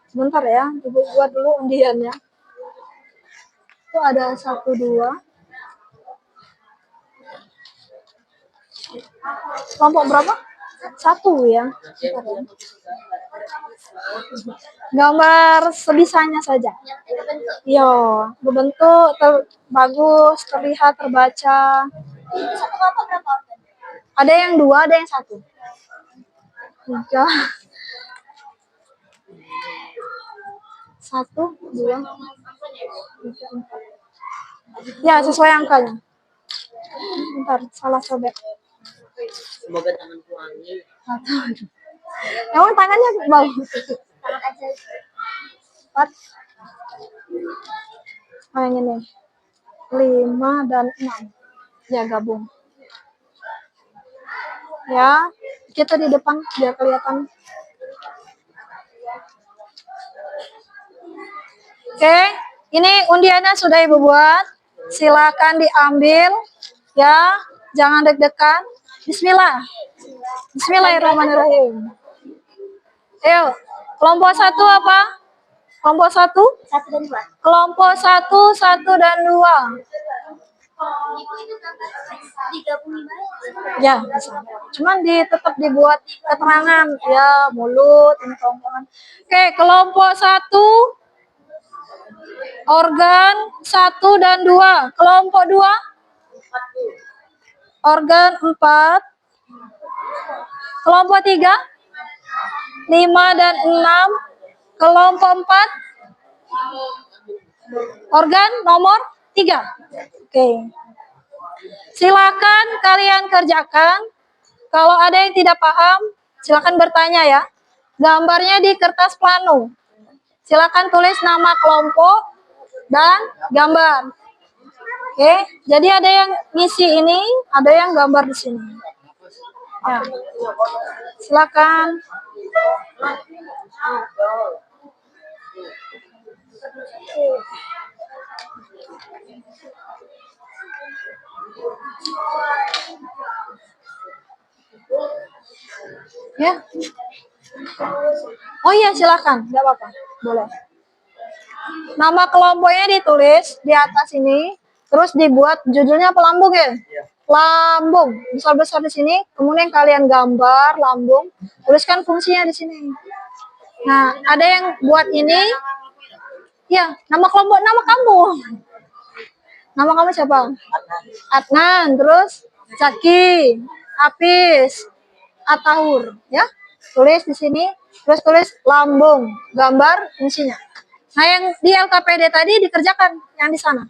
Bentar ya, Ibu buat dulu undiannya. Itu ada 1, 2. Kelompok berapa? 1 ya. Bentar ya. Gambar sebisanya saja. Iya, berbentuk bagus, terlihat, terbaca. Ada yang 2, ada yang 1. 3. 1, 2, 3, 4. Ya, sesuai angkanya. Bentar, salah sobek. Semoga tanganku angin. Emang tangannya bau? 4. Oh, yang ini. 5 dan 6. Ya, gabung. Ya, kita di depan biar kelihatan. Oke, ini undiannya sudah Ibu buat. Silakan diambil. Ya, jangan deg-degan. Bismillah. Bismillahirrahmanirrahim. Ayo, kelompok 1 apa? Kelompok 1? 1 dan 2. Kelompok 1, 1 dan 2. Ya, bisa. Cuman tetap dibuat keterangan ya, mulut, ini kerongkongan. Oke, kelompok 1 organ 1 dan 2. Kelompok 2 organ 4. Kelompok 3 5 dan 6. Kelompok 4 organ nomor 3. Oke. Silakan kalian kerjakan. Kalau ada yang tidak paham, silakan bertanya ya. Gambarnya di kertas plano. Silakan tulis nama kelompok dan gambar. Oke, jadi ada yang ngisi ini, ada yang gambar di sini. Ya. Silakan. Ya. Oh iya, silakan, nggak apa-apa, boleh. Nama kelompoknya ditulis di atas ini, terus dibuat judulnya pelambung ya. Lambung besar-besar di sini, kemudian kalian gambar lambung, tuliskan fungsinya di sini. Nah, ada yang buat ini, ya, nama kelompok, nama kamu. Nama kamu siapa? Adnan, terus Zaki, Hafiz, Atahur, ya. Tulis di sini, terus tulis lambung, gambar fungsinya. Nah, yang di LKPD tadi dikerjakan, yang di sana.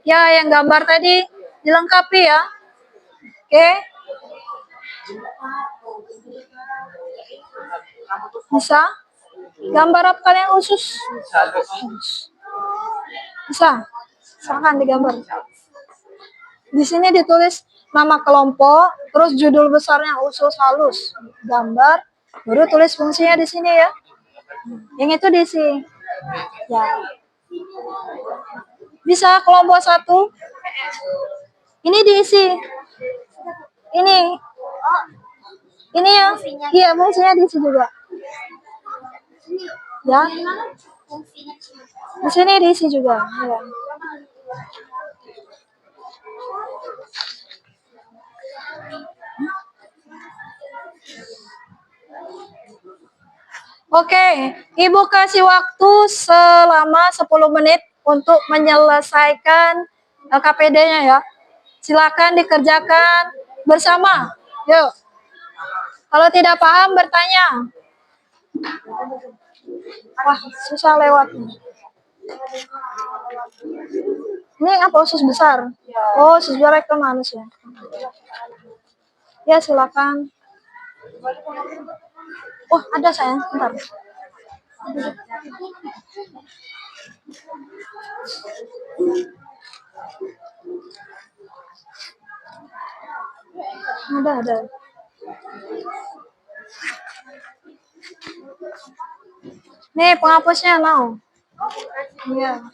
Ya, yang gambar tadi dilengkapi ya. Oke. Bisa? Gambar apa kalian khusus? Bisa? Silakan digambar. Di sini ditulis nama kelompok, terus judul besarnya usus halus, gambar, baru tulis fungsinya di sini ya. Yang itu diisi. Ya. Bisa kelompok 1. Ini diisi. Ini. Ini ya. Iya, fungsinya diisi juga. Ya. Di sini diisi juga. Ya. Oke, Ibu kasih waktu selama 10 menit untuk menyelesaikan LKPD-nya ya. Silakan dikerjakan bersama. Yuk. Kalau tidak paham bertanya. Wah, susah lewat. Ini apa usus besar? Oh, usus besar ke manusia. Ya, silakan. Oh, ada sayang, bentar. Ada. Nih, penghapusnya mau. Iya.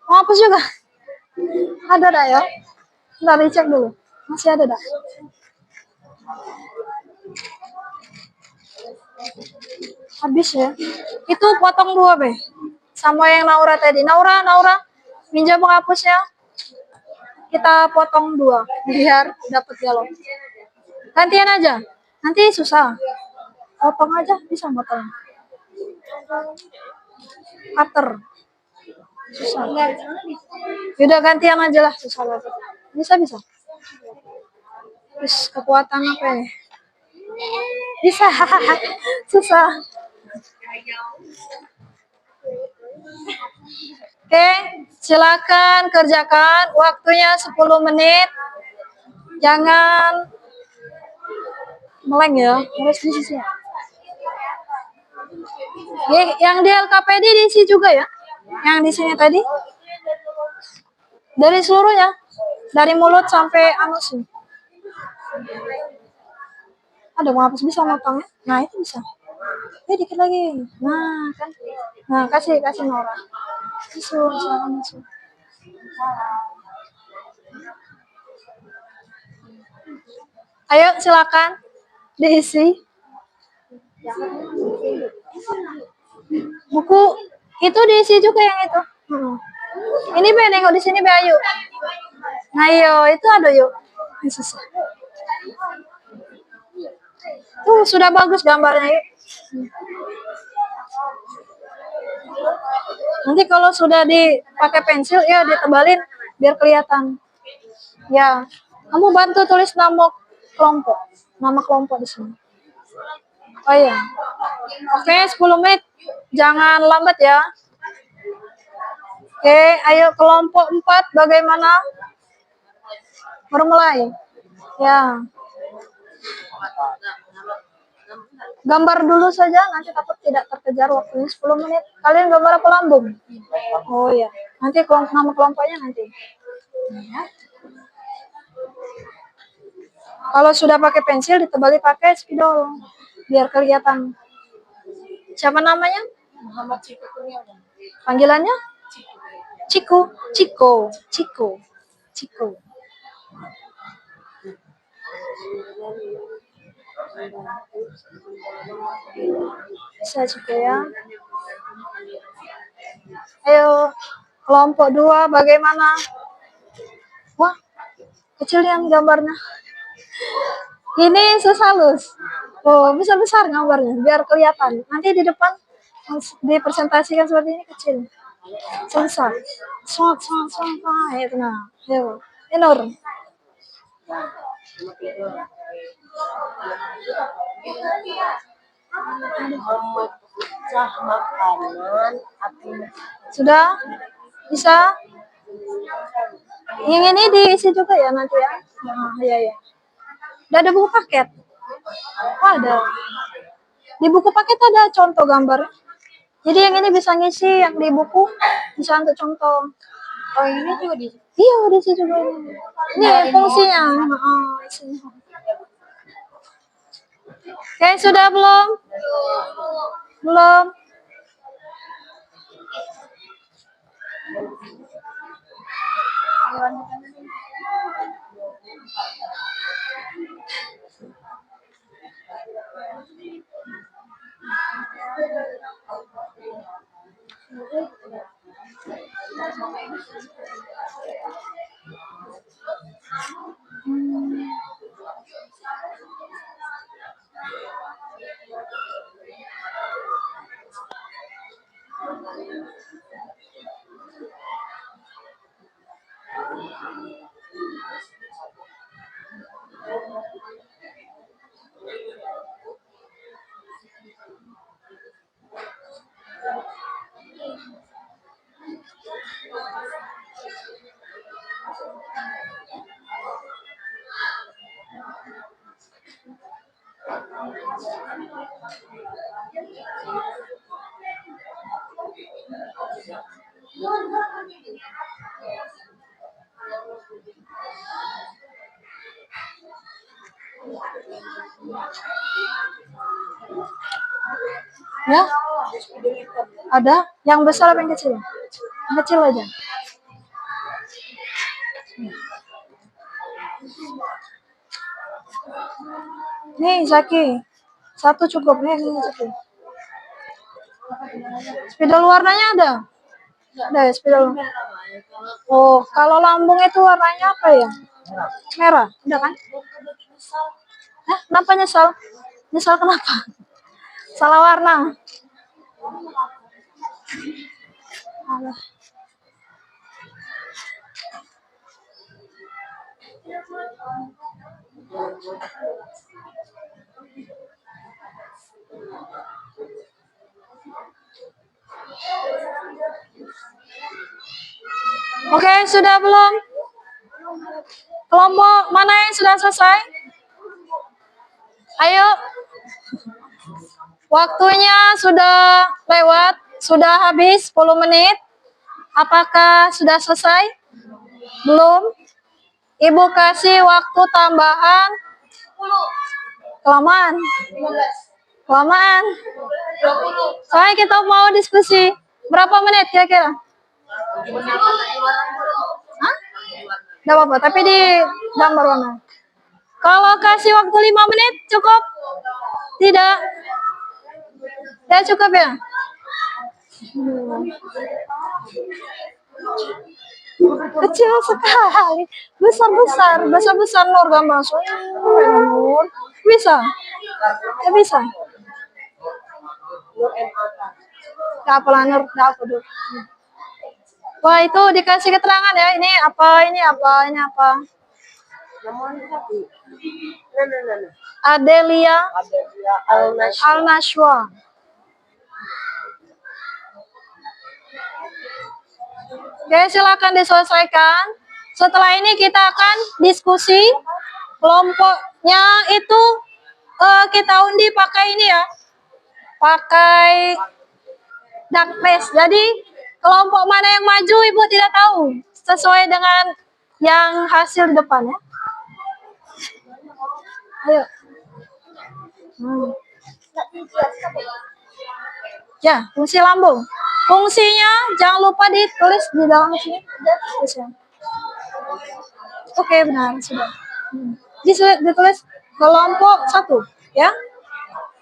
Penghapus juga. Ada dah ya. Bentar dicek dulu. Masih ada dah. Habis ya. Itu potong 2, Be. Sama yang Naura tadi. Naura, minjam penghapusnya. Kita potong 2 biar dapat galon. Gantian aja. Nanti susah. Potong aja bisa potong. Cutter. Susah. Udah gantian aja lah, susah banget. Bisa. Terus kekuatan apa ya? Bisa. Susah. Oke, silakan kerjakan. Waktunya 10 menit. Jangan meleng ya, harus di sisi. Yang di LKPD diisi juga ya? Yang di sini tadi? Dari seluruhnya? Dari mulut sampai anus. Ada penghapus bisa motongnya? Nah, itu bisa. Dikit lagi. Nah, kan. Nah, kasih Nora. Silakan masuk. Ayo, silakan diisi. Buku itu diisi juga yang itu. Ini Be, nengok di sini Be, ayo. Nah, iyo, itu ada yuk. Susah. Tuh, sudah bagus gambarnya yuk. Nanti kalau sudah dipakai pensil, ya ditebalin biar kelihatan. Ya, kamu bantu tulis nama kelompok di sini. Oh iya. Oke, 10 menit. Jangan lambat ya. Oke, ayo kelompok 4 bagaimana? Baru mulai. Ya. Gambar dulu saja, nanti takut tidak terkejar waktunya 10 menit. Kalian gambar apa lambung? Oh ya, nanti nama kelompoknya nanti. Ya. Kalau sudah pakai pensil, ditebali pakai spidol biar kelihatan. Siapa namanya? Muhammad Ciko Kurniawan. Panggilannya? Ciko. Bisa Ciko ya. Ayo, kelompok 2 bagaimana? Wah, kecil yang gambarnya. Ini sesalus. Oh, besar-besar gambarnya biar kelihatan. Nanti di depan dipresentasikan seperti ini kecil. Besar. Sangat. Itu nah. Ayo, Nur. Memecah makanan Sudah? Bisa? Yang ini diisi juga ya nanti ya? Nah, iya. Udah ada buku paket? Oh, ada. Di buku paket ada contoh gambar. Jadi yang ini bisa ngisi, yang di buku bisa untuk contoh. Oh, ini juga di Iya, di situ juga. Ini fungsinya. Isinya. Oke, sudah belum? Belum. Ya, ada yang besar apa yang kecil? Yang kecil aja. Nih, Zaki. Satu cukup nih, ini Zaki. Spidol warnanya ada? Ada ya spidol. Oh, kalau lambung itu warnanya apa ya? Merah, udah kan? Kenapa nyesal? Nyesal kenapa? Salah warna. Alah. Oke, sudah belum? Kelompok mana yang sudah selesai? Ayo. Waktunya sudah lewat, sudah habis 10 menit. Apakah sudah selesai? Belum? Ibu kasih waktu tambahan. Kelamaan. Kelamaan. Soalnya kita mau diskusi. Berapa menit kira-kira? Hah? Gak apa-apa, tapi di gambar warna. Kalau kasih waktu 5 menit cukup? Tidak? Ya cukup ya? Kecil sekali. Besar-besar Nur gambar. Nur. Bisa? Ya bisa. Gak apa lah Nur, gak apa dulu. Wah itu dikasih keterangan ya, ini apa, ini apa, ini apa. Adelia Al-Nashwa. Oke, silakan diselesaikan. Setelah ini kita akan diskusi. Kelompoknya itu kita undi pakai ini ya. Pakai duckface. Jadi kelompok mana yang maju Ibu tidak tahu. Sesuai dengan yang hasil di depan ya. Ayo. Ya, fungsi lambung. Fungsinya jangan lupa ditulis di dalam sini. Oke, benar sudah. Ditulis kelompok 1 ya.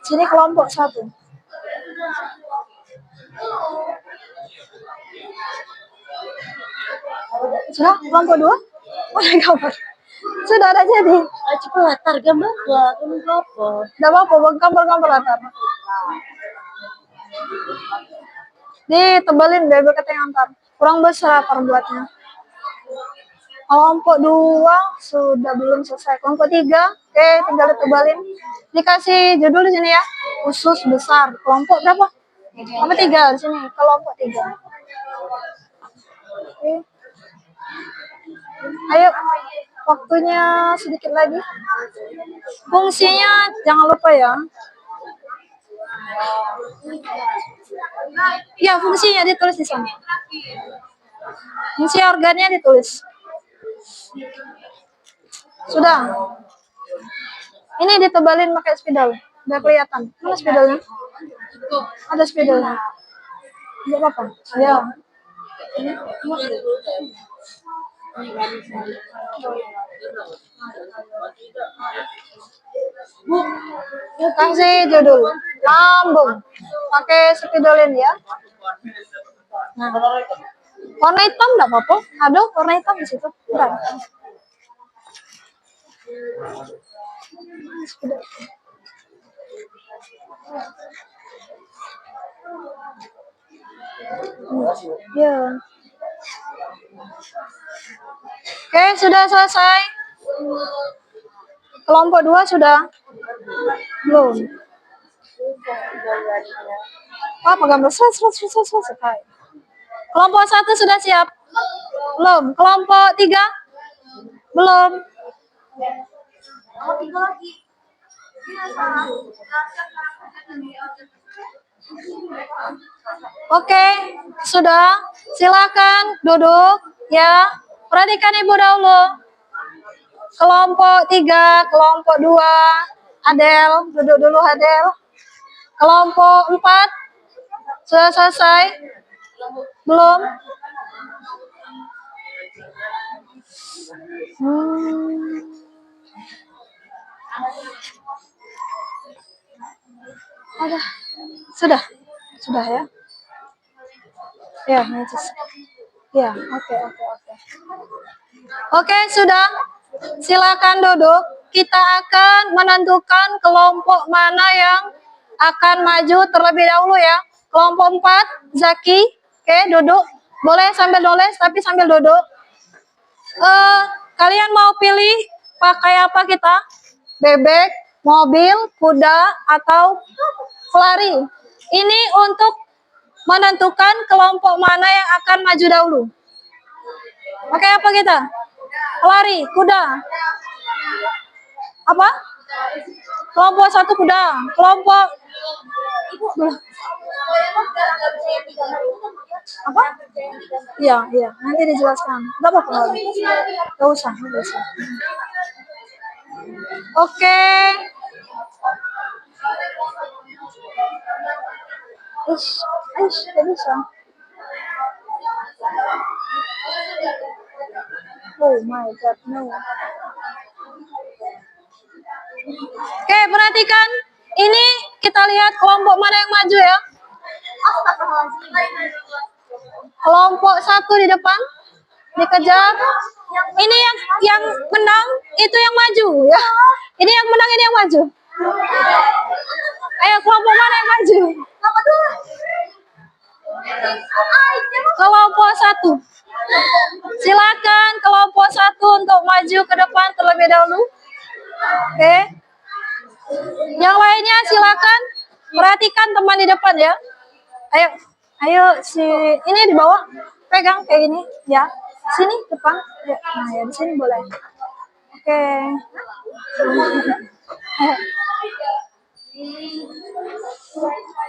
Sini kelompok 1. Sudah kelompok 2? Mana gambar? Sudah ada jadi. Coba latar gambar lah, apa? Tidak apa-apa, gambar-gambar latar. Ditebelin biar ketengah antar. Kurang besar latar buatnya. Kelompok 2 sudah belum selesai. Kelompok 3, oke, tinggal ditebalin. Dikasih judul di sini ya. Usus besar. Kelompok berapa? Kelompok 3 di sini. Kelompok 3. Oke. Ayo, waktunya sedikit lagi. Fungsinya jangan lupa ya. Ya, fungsinya ditulis di sana. Fungsi organnya ditulis. Sudah. Ini ditebalin pakai spidol. Biar kelihatan. Mana spidolnya? Ada spidolnya. Enggak apa-apa. Ya. Kasih judul lambung. Pakai spidolin ya. Nah. Warna hitam enggak apa-apa. Ada warna hitam di situ. Enggak. Ya. Oke, sudah selesai. Kelompok 2 sudah? Belum. Apa gambar? Selesai. Kelompok 1 sudah siap? Belum. Kelompok 3? Belum. Oke, sudah. Silakan duduk ya. Perhatikan Ibu dahulu. Kelompok 3, kelompok 2. Adel, duduk dulu Adel. Kelompok 4 sudah selesai? Belum? Ada. Sudah ya. Ya, necis. Ya, oke. Oke, sudah. Silakan duduk. Kita akan menentukan kelompok mana yang akan maju terlebih dahulu ya. Kelompok 4, Zaki. Oke, duduk. Boleh sambil nulis tapi sambil duduk. Kalian mau pilih pakai apa kita? Bebek, mobil, kuda, atau pelari? Ini untuk menentukan kelompok mana yang akan maju dahulu. Pakai apa kita? Pelari, kuda. Apa? Kelompok 1 kuda. Kelompok apa? Iya. Nanti dijelaskan. Enggak apa-apa. Enggak usah. Oke. Tidak bisa. Oh my god, no. Oke, perhatikan. Ini kita lihat kelompok mana yang maju ya. Kelompok 1 di depan dikejar. Ini yang menang itu yang maju ya. Ini yang menang, ini yang maju. Ayo, kelompok mana yang maju? Kelompok 1. Silakan kelompok 1 untuk maju ke depan terlebih dahulu. Oke. Yang lainnya silakan perhatikan teman di depan ya. Ayo si ini di bawah pegang kayak gini ya. Sini depan. Nah, ya di sini boleh. Oke.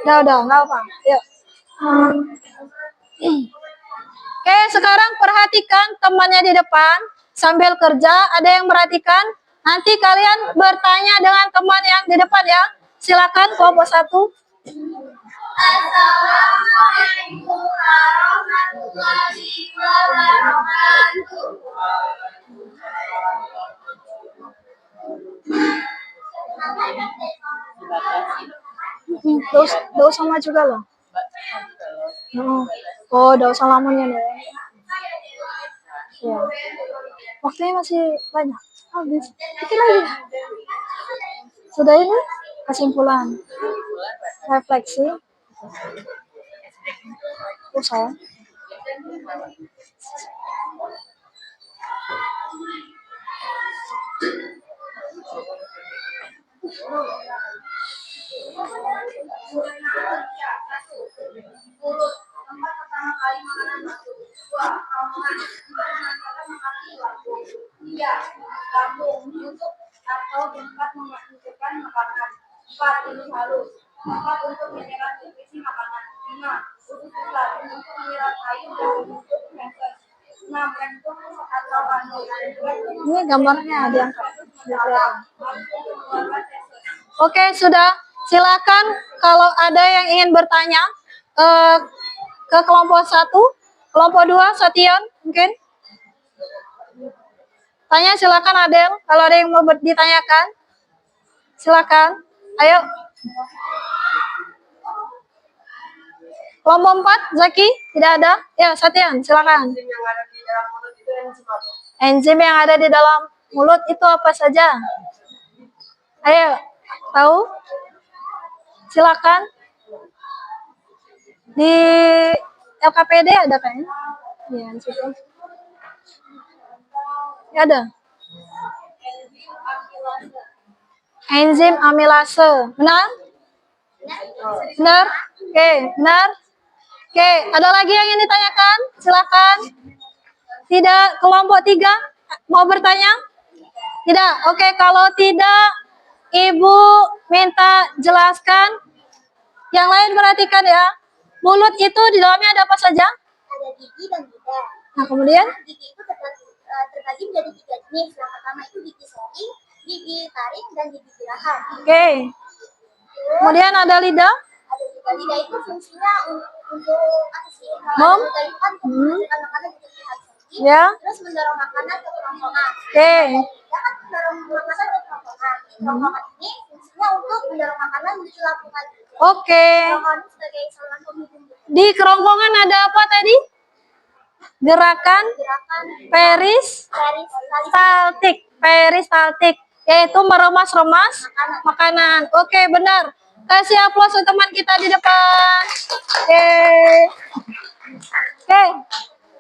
Udah, enggak apa. Yuk. Oke, sekarang perhatikan temannya di depan sambil kerja. Ada yang perhatikan? Nanti kalian bertanya dengan teman yang di depan ya. Silakan kelompok 1. Assalamualaikum warahmatullahi wabarakatuh. Gak usah maju loh. Oh, gak usah lamanya nih. Ya. Waktunya masih banyak. Habis. Dikit lagi. Sudah ini kesimpulan. Refleksi. Sayang. Mulut, tempat pertama kali makanan masuk. 2. Rombongan, tempat makanan masuk. 3. Lambung, untuk atau tempat memasukkan makanan. 4. Ini halus, tempat untuk menyerap nutrisi makanan. 5. Usus besar, untuk menyerat air dan membentuk feses. Ini gambarnya diangkat. Oke, sudah. Silakan kalau ada yang ingin bertanya ke kelompok 1, kelompok 2, Sation mungkin. Tanya silakan Adel, kalau ada yang mau ditanyakan. Silakan. Ayo. Kelompok 4, Zaki, tidak ada? Ya, Sation, silakan. Enzim yang ada di dalam mulut itu apa saja? Ayo, tahu? Silakan. Di LKPD ada kayaknya? Ya, di situ. Ya, ada. Enzim amilase. Benar? Benar? Oke, benar? Oke, ada lagi yang ingin ditanyakan? Silakan. Tidak, kelompok 3 mau bertanya? Tidak. Oke, kalau tidak, Ibu minta jelaskan. Yang lain perhatikan ya. Mulut itu di dalamnya ada apa saja? Ada gigi dan lidah. Nah, kemudian? Gigi itu terbagi menjadi 3 jenis. Yang pertama itu gigi seri, gigi taring, dan gigi geraham. Oke. Kemudian ada lidah? Ada juga lidah itu fungsinya untuk apa sih? Mom? Kan menghasilkan makanan untuk lihat sendiri. Ya. Terus mendorong makanan ke kerongkongan. Oke. Ya kan mendorong makanan ke kerongkongan. Kerongkongan ini fungsinya untuk mendorong makanan menuju lambung. Oke. Kerongkongan sebagai saluran penghubung. Di kerongkongan ada apa tadi? Gerakan peristaltik. Peristaltik yaitu meremas-remas makanan. Oke, benar. Kasih aplaus untuk teman kita di depan. Oke.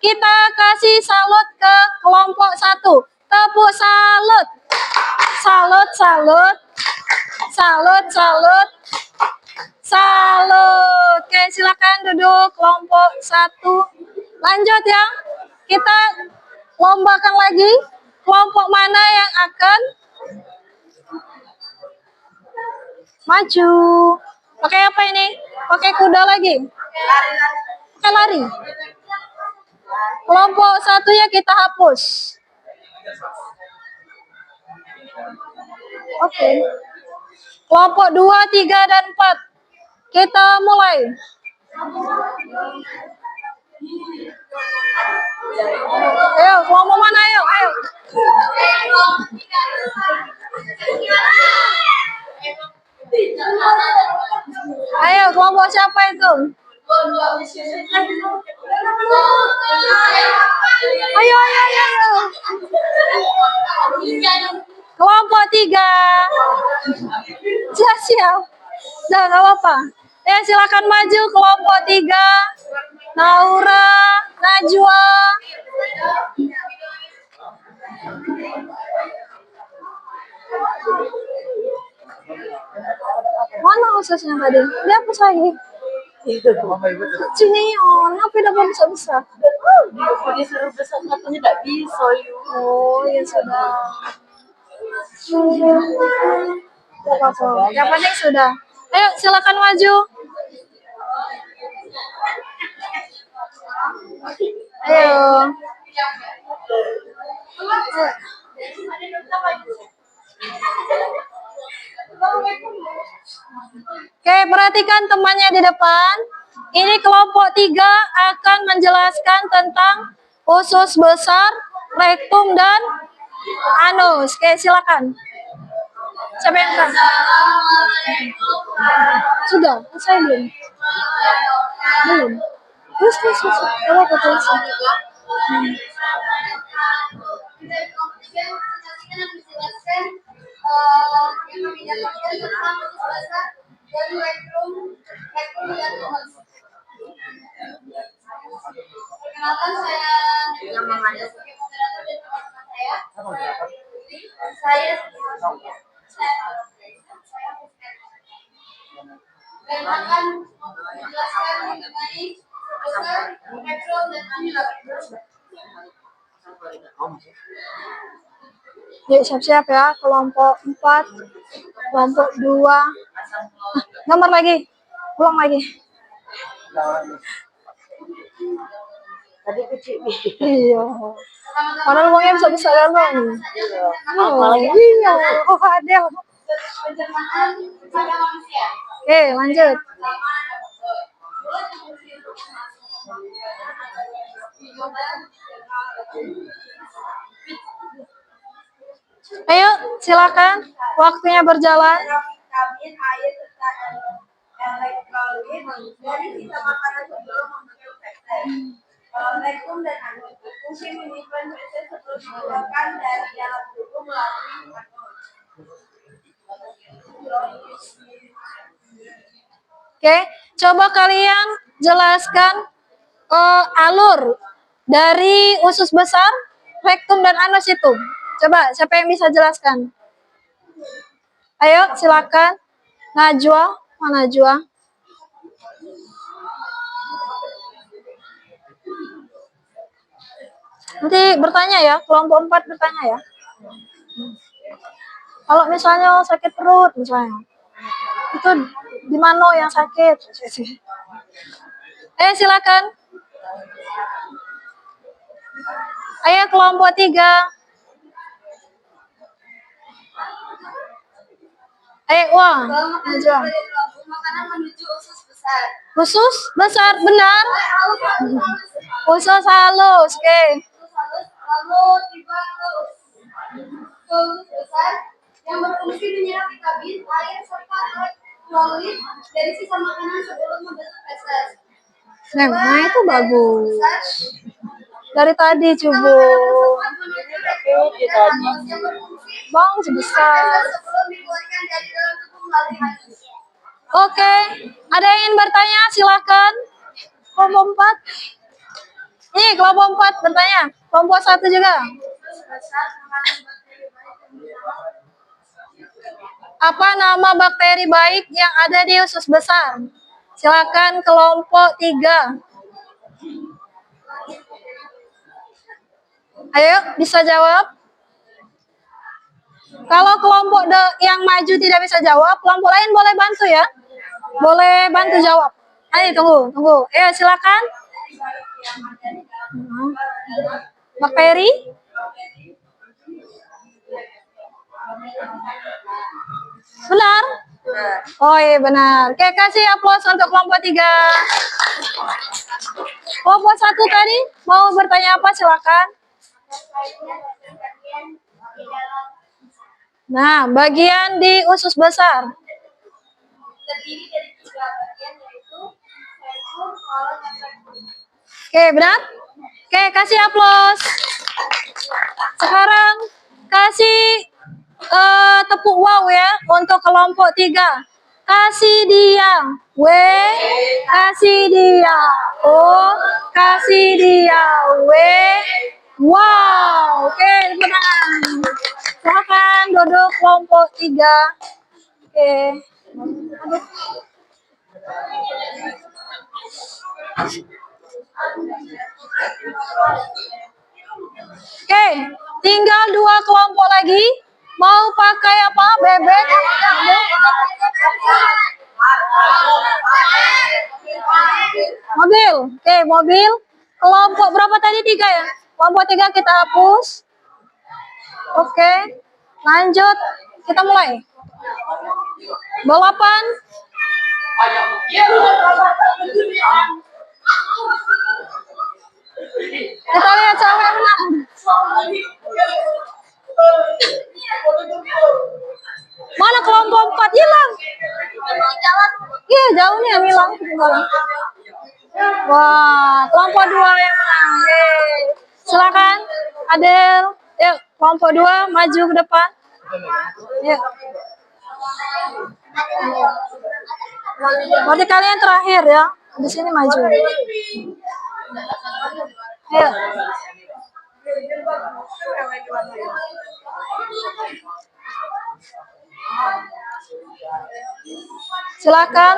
Kita kasih salut ke kelompok 1. Tepuk salut. Salut, salut. Salut, salut. Salut. Oke, silakan duduk kelompok 1. Lanjut ya. Kita lombakan lagi. Kelompok mana yang akan maju? Pakai apa ini? Pakai kuda lagi? Pakai lari. Kelompok 1 ya kita hapus. Oke. Kelompok 2, 3, dan 4. Kita mulai. Ayo, kelompok mana? Ayo, ayo. Ayo, kelompok siapa itu? Ayo, ayo, ayo, ayo. Kelompok 3. Siap. Udah, nggak apa-apa. Ya, silakan maju kelompok 3. Naura, Najwa. Mana ususnya tadi? Dia hapus lagi. Sini, apa dapat besar-besar? Disuruh besar katanya tidak bisa. Oh, ya sudah. Tidak apa-apa. Yang penting sudah. Ayo, silakan maju. Ayo. Oke, perhatikan temannya di depan. Ini kelompok 3 akan menjelaskan tentang usus besar, rektum, dan anus. Oke, silakan. Siapa yang kan? Sudah, saya belum. Belum. Terus. Apa terus? Perkenalkan saya moderator dan teman-teman saya. Dan akan menjelaskan mengenai besar, metron, dan anus. Yuk, siap-siap ya. Kelompok 4, kelompok 2. Nomor lagi. Ulang lagi. Tadi kecil. Iya. Padahal uangnya bisa besar ya loh. Apalagi Iya. Oh, ada. Pencernaan pada manusia. Oke, lanjut. Ayo, silakan. Waktunya berjalan. Vitamin, air, serta elektrolit dari sisa makanan sebelum membentuk feses. Rektum dan anus fungsi menyimpan feses sebelum dikeluarkan dari dalam tubuh melalui anus. Oke, coba kalian jelaskan alur dari usus besar, rektum dan anus itu. Coba, siapa yang bisa jelaskan? Ayo, silakan. Najwa, mana Najwa? Nanti bertanya ya, kelompok 4 bertanya ya. Kalau misalnya sakit perut misalnya, itu di mana yang sakit? Silakan. Ayo kelompok 3. Wah, Najwa. Makanan menuju usus besar. Usus besar, benar. Usus halus, oke. Lalu tiba ke usus besar yang berfungsi menyerap vitamin, air, serta elektrolit dari sisa makanan sebelum membentuk feses. Nah, itu bagus. Dari tadi coba. Bang sebesar. Sebelum dikeluarkan dari dalam tubuh melalui anus. Oke, ada yang ingin bertanya? Silakan. Kelompok 4. Nih, kelompok 4 bertanya. Kelompok 1 juga. Apa nama bakteri baik yang ada di usus besar? Silakan kelompok 3. Ayo, bisa jawab. Kalau kelompok yang maju tidak bisa jawab, kelompok lain boleh bantu ya. Boleh bantu jawab. Ayo, tunggu. Ayo, silakan. Bakteri? Benar? Oh iya benar. Oke, kasih aplaus untuk kelompok 3. Kelompok 1 tadi mau bertanya apa? Silakan. Nah, bagian di usus besar. Terdiri dari 3 bagian yaitu rektum, kolon, dan rektum. Oke, benar? Oke, kasih aplaus. Sekarang kasih tepuk wow ya untuk kelompok 3. Kasih dia. W, kasih dia. O, kasih dia. W, wow. Oke, benar. Silakan duduk kelompok 3. Oke. Aduh. Oke, tinggal 2 kelompok lagi. Mau pakai apa? Bebek? Mobil. Oke, mobil. Kelompok berapa tadi? 3 ya? Kelompok 3 kita hapus. Oke, lanjut. Kita mulai. Balapan. Kita lihat siapa yang menang. Mana kelompok 4 hilang? Iya, jauh nih yang hilang. Wah, kelompok 2 yang menang. Silakan, Adel. Yuk, kelompok 2 maju ke depan. Yuk. Berarti kalian terakhir ya. Di sini maju. Ayo. Silakan.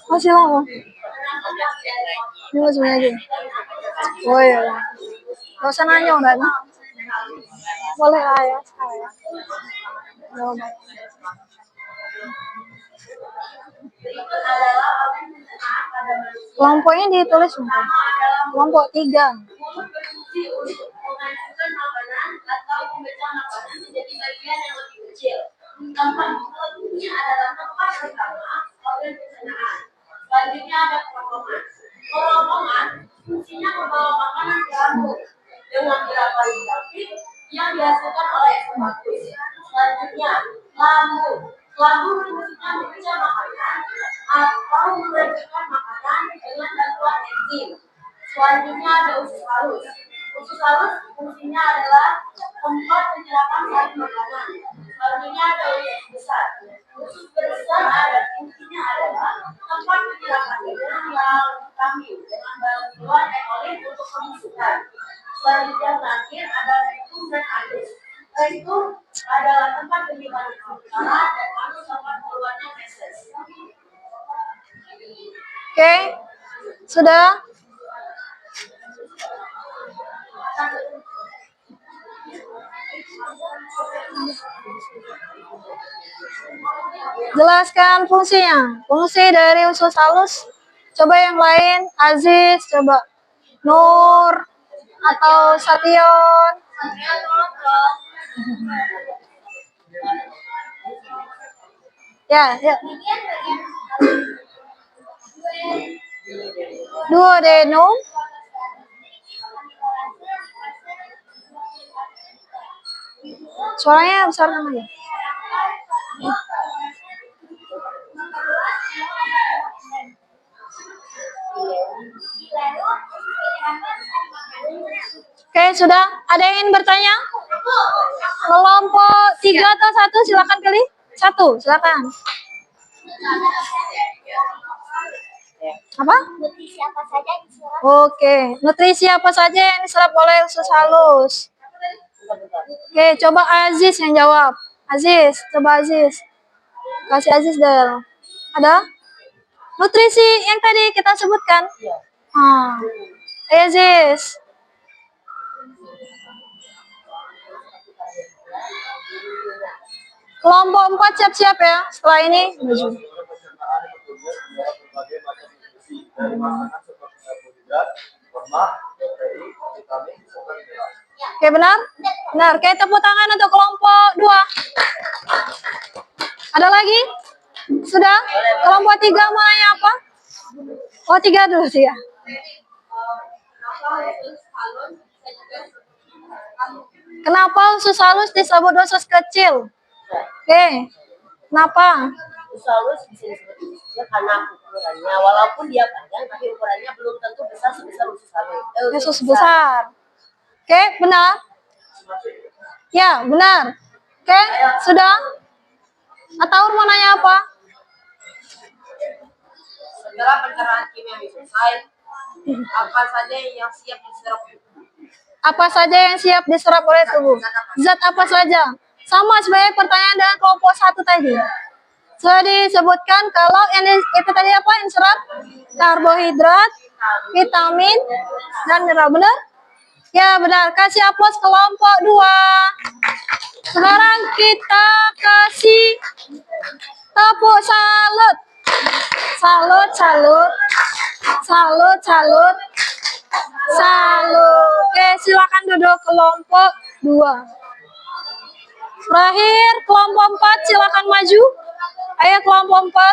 Masih lama. Ini masih lagi. Oh iya. Gak usah nanya udah. Boleh lah ya sekarang ya. Berikut adalah organ pencernaan pada manusia. Kelompoknya ditulis mungkin. Kelompok 3. Mulut berfungsi untuk menghancurkan makanan atau memecah makanan menjadi bagian yang lebih kecil. Tempat mulut ini adalah tempat pertama organ pencernaan. Selanjutnya ada kerongkongan. Kerongkongan fungsinya membawa makanan ke lambung dengan gerakan dinamik yang dihasilkan oleh esofagus. Selanjutnya lambung. Lambung fungsinya memecah makanan atau menghancurkan makanan dengan bantuan enzim. Selanjutnya ada usus halus. Usus halus fungsinya adalah tempat penyerapan sari makanan. Selanjutnya ada usus besar. Usus besar fungsinya adalah tempat penyerapan mineral yang vitamin dengan bantuan ekolit untuk pemasukan. Selanjutnya terakhir ada rektum dan anus. Rektum adalah tempat penyimpanan utara dan anus tempat keluarnya feses. Oke. Sudah? Jelaskan fungsinya. Fungsi dari usus halus. Coba yang lain. Aziz, coba. Nur atau Sation. Ya, ya. Duodenum. Suaranya besar kan lagi? Oke, sudah. Ada yang ingin bertanya? Kelompok 3 atau 1 silakan pilih. 1, silakan. Apa? Nutrisi apa saja yang diserap? Oke, nutrisi apa saja yang diserap oleh usus halus? Oke, coba Aziz yang jawab. Aziz, coba Aziz. Kasih Aziz Del. Ada? Nutrisi yang tadi kita sebutkan. Ayo Aziz. Kelompok 4 siap-siap ya. Setelah ini maju. Oke, benar? Benar. Oke, tepuk tangan untuk kelompok 2. Ada lagi? Sudah? Kelompok 3 mau nanya apa? Oh, 3 dulu sih ya. Kenapa usus halus disebut usus kecil? Oke. Kenapa? Usus halus bisa disebut usus kecil karena ukurannya, walaupun dia panjang, tapi ukurannya belum tentu besar sebesar usus halus. Usus besar. Oke, benar? Ya, benar. Oke, sudah? Ataur mau nanya apa? Setelah pencernaan kimiawi selesai, apa saja yang siap diserap? Apa saja yang siap diserap oleh tubuh? Zat apa saja? Sama sebagai pertanyaan dengan kelompok 1 tadi. Sudah disebutkan kalau yang itu tadi apa yang diserap? Karbohidrat, vitamin, dan mineral. Benar? Ya, benar. Kasih aplaus kelompok 2. Sekarang kita kasih tepuk salut. Salut, salut. Salut, salut. Salut. Oke, silakan duduk kelompok 2. Terakhir, kelompok 4 silakan maju. Ayo kelompok 4.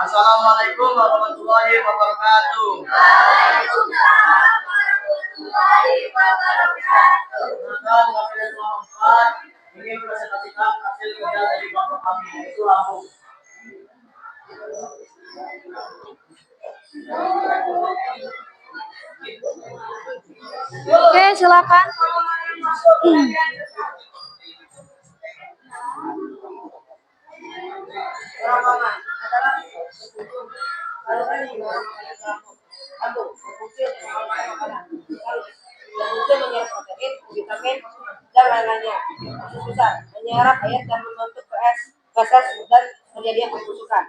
Assalamualaikum warahmatullahi wabarakatuh. Waalaikumsalam warahmatullahi wabarakatuh. Ini presentasikan hasil kerja dari bapak kami yaitu lambung. Oke, silakan. Kerongkongan adalah lambung berfungsi berfungsi untuk menghasilkan makanan. Dan juga menyerap protein, vitamin, dan lain-lainnya. Usus besar menyerap air dan membentuk feses dan terjadi pembusukan.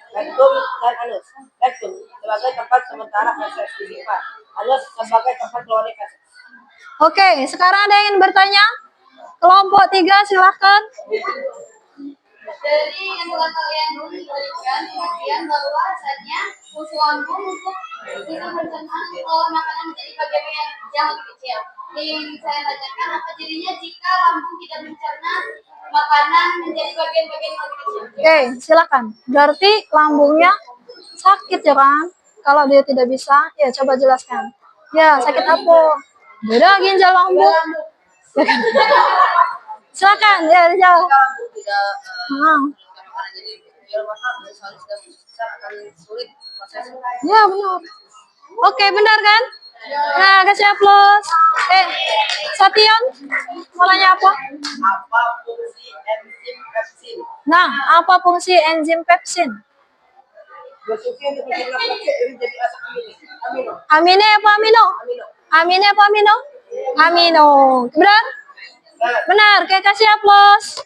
Rektum dan anus. Rektum sebagai tempat sementara feses disimpan. Anus sebagai tempat keluarnya feses. Oke, sekarang ada yang ingin bertanya? Kelompok 3 silahkan. Dari yang telah kalian berikan perhatian bahwasanya fungsi lambung untuk bisa pencernaan mengolah makanan menjadi bagian yang lebih kecil. Yang saya tanyakan apa jadinya jika lambung tidak mencerna makanan menjadi bagian-bagian yang lebih kecil? Oke, silakan. Berarti lambungnya sakit ya kan? Kalau dia tidak bisa, ya coba jelaskan. Ya, sakit apa? Beda ginjal lambung. Silakan, ya dijawab. Lambung tidak Hmm. makanan jadi biar makan misalnya sudah besar akan sulit prosesnya. Ya, benar. Oke, benar kan? Nah, kasih aplaus. Sation, mau nanya apa? Apa fungsi enzim pepsin? Nah, apa fungsi enzim pepsin? Berfungsi untuk mencerna protein jadi asam amino. Amine apa amino? Amino. Amine apa amino? Amino. Benar? Benar. Oke, kasih aplaus.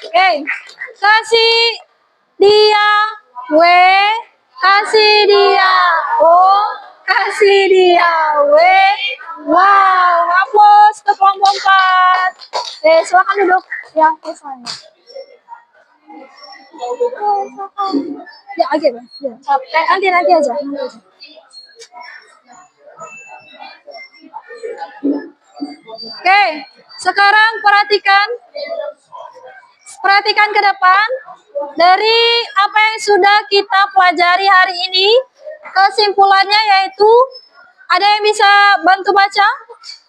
Oke, kasih dia W, kasih dia O, kasih dia W. Wow, aplaus untuk kelompok 4. Silakan duduk. Ya, selesai. Ya, oke, Bang. Ya. Nanti aja. Oke, sekarang perhatikan ke depan. Dari apa yang sudah kita pelajari hari ini, kesimpulannya yaitu ada yang bisa bantu baca?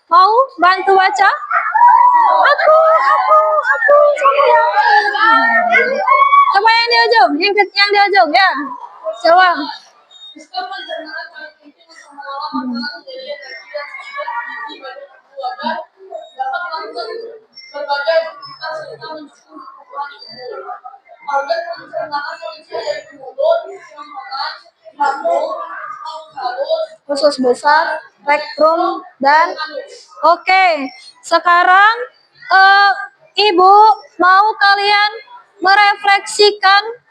Mau bantu baca? Aku. Coba yang di ujung, yang di ujung ya. Coba. Sistem pencernaan paling penting untuk mengolah makanan menjadi energi yang sesuai gizi bagi tubuh agar dapat melakukan berbagai aktivitas serta mendukung pertumbuhan tubuh. Organ pencernaan manusia yaitu mulut, kerongkongan, lambung, halus, Usus besar, rektum, dan oke. Sekarang Ibu mau kalian merefleksikan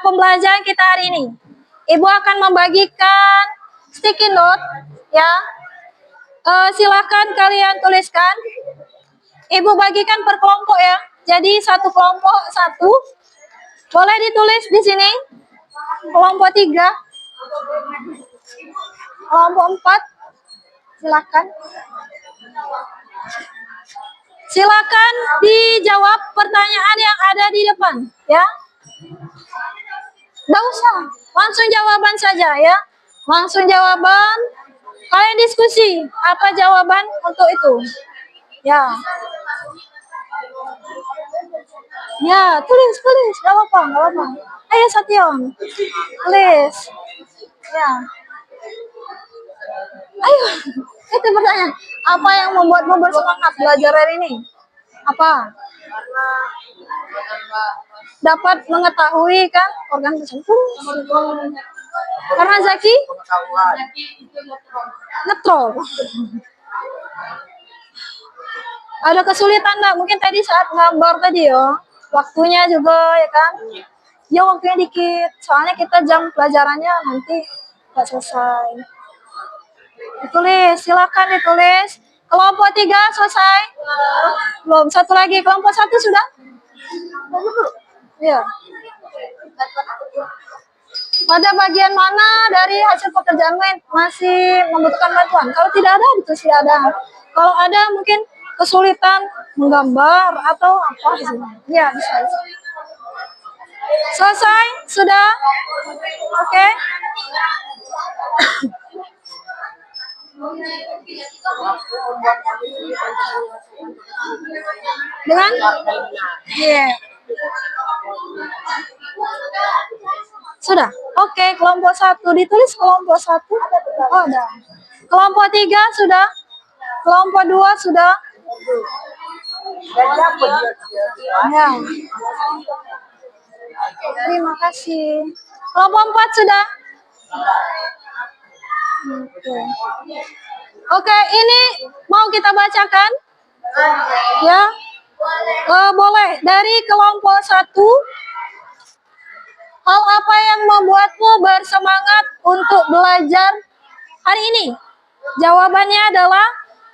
pembelajaran kita hari ini. Ibu akan membagikan sticky note ya. Silahkan kalian tuliskan. Ibu bagikan per kelompok ya. Jadi satu kelompok satu. Boleh ditulis di sini. Kelompok 3. Kelompok 4. Silakan. Silakan dijawab pertanyaan yang ada di depan ya. Nggak usah, langsung jawaban saja ya. Langsung jawaban. Kalian diskusi apa jawaban untuk itu. Ya. Ya, tulis, nggak apa-apa. Ayo Sation, tulis. Ya. Ayo, itu pertanyaan. Apa yang membuatmu bersemangat belajar hari ini? Apa? Karena Dapat mengetahui kan organ tersebut. Karena Zaki pengetahuan. ngetrol. Ada kesulitan nggak? Mungkin tadi saat gambar tadi ya. Waktunya juga ya kan? Ya waktunya dikit. Soalnya kita jam pelajarannya nanti nggak selesai. Ditulis, silakan ditulis. Kelompok 3 selesai? Belum. Satu lagi. Kelompok 1 sudah? Iya. Pada bagian mana dari hasil pekerjaan masih membutuhkan bantuan? Kalau tidak ada, itu sih ada. Kalau ada mungkin kesulitan menggambar atau apa sih? Ya, bisa. Selesai? Sudah? Oke. Dengan? Iya. Sudah. Oke, kelompok 1 ditulis kelompok 1. Oh, ada. Kelompok 3 sudah. Kelompok 2 sudah. Ya. Terima kasih. Kelompok 4 sudah. Oke, ini mau kita bacakan? Ya, boleh. Dari kelompok 1, hal apa yang membuatmu bersemangat untuk belajar hari ini? Jawabannya adalah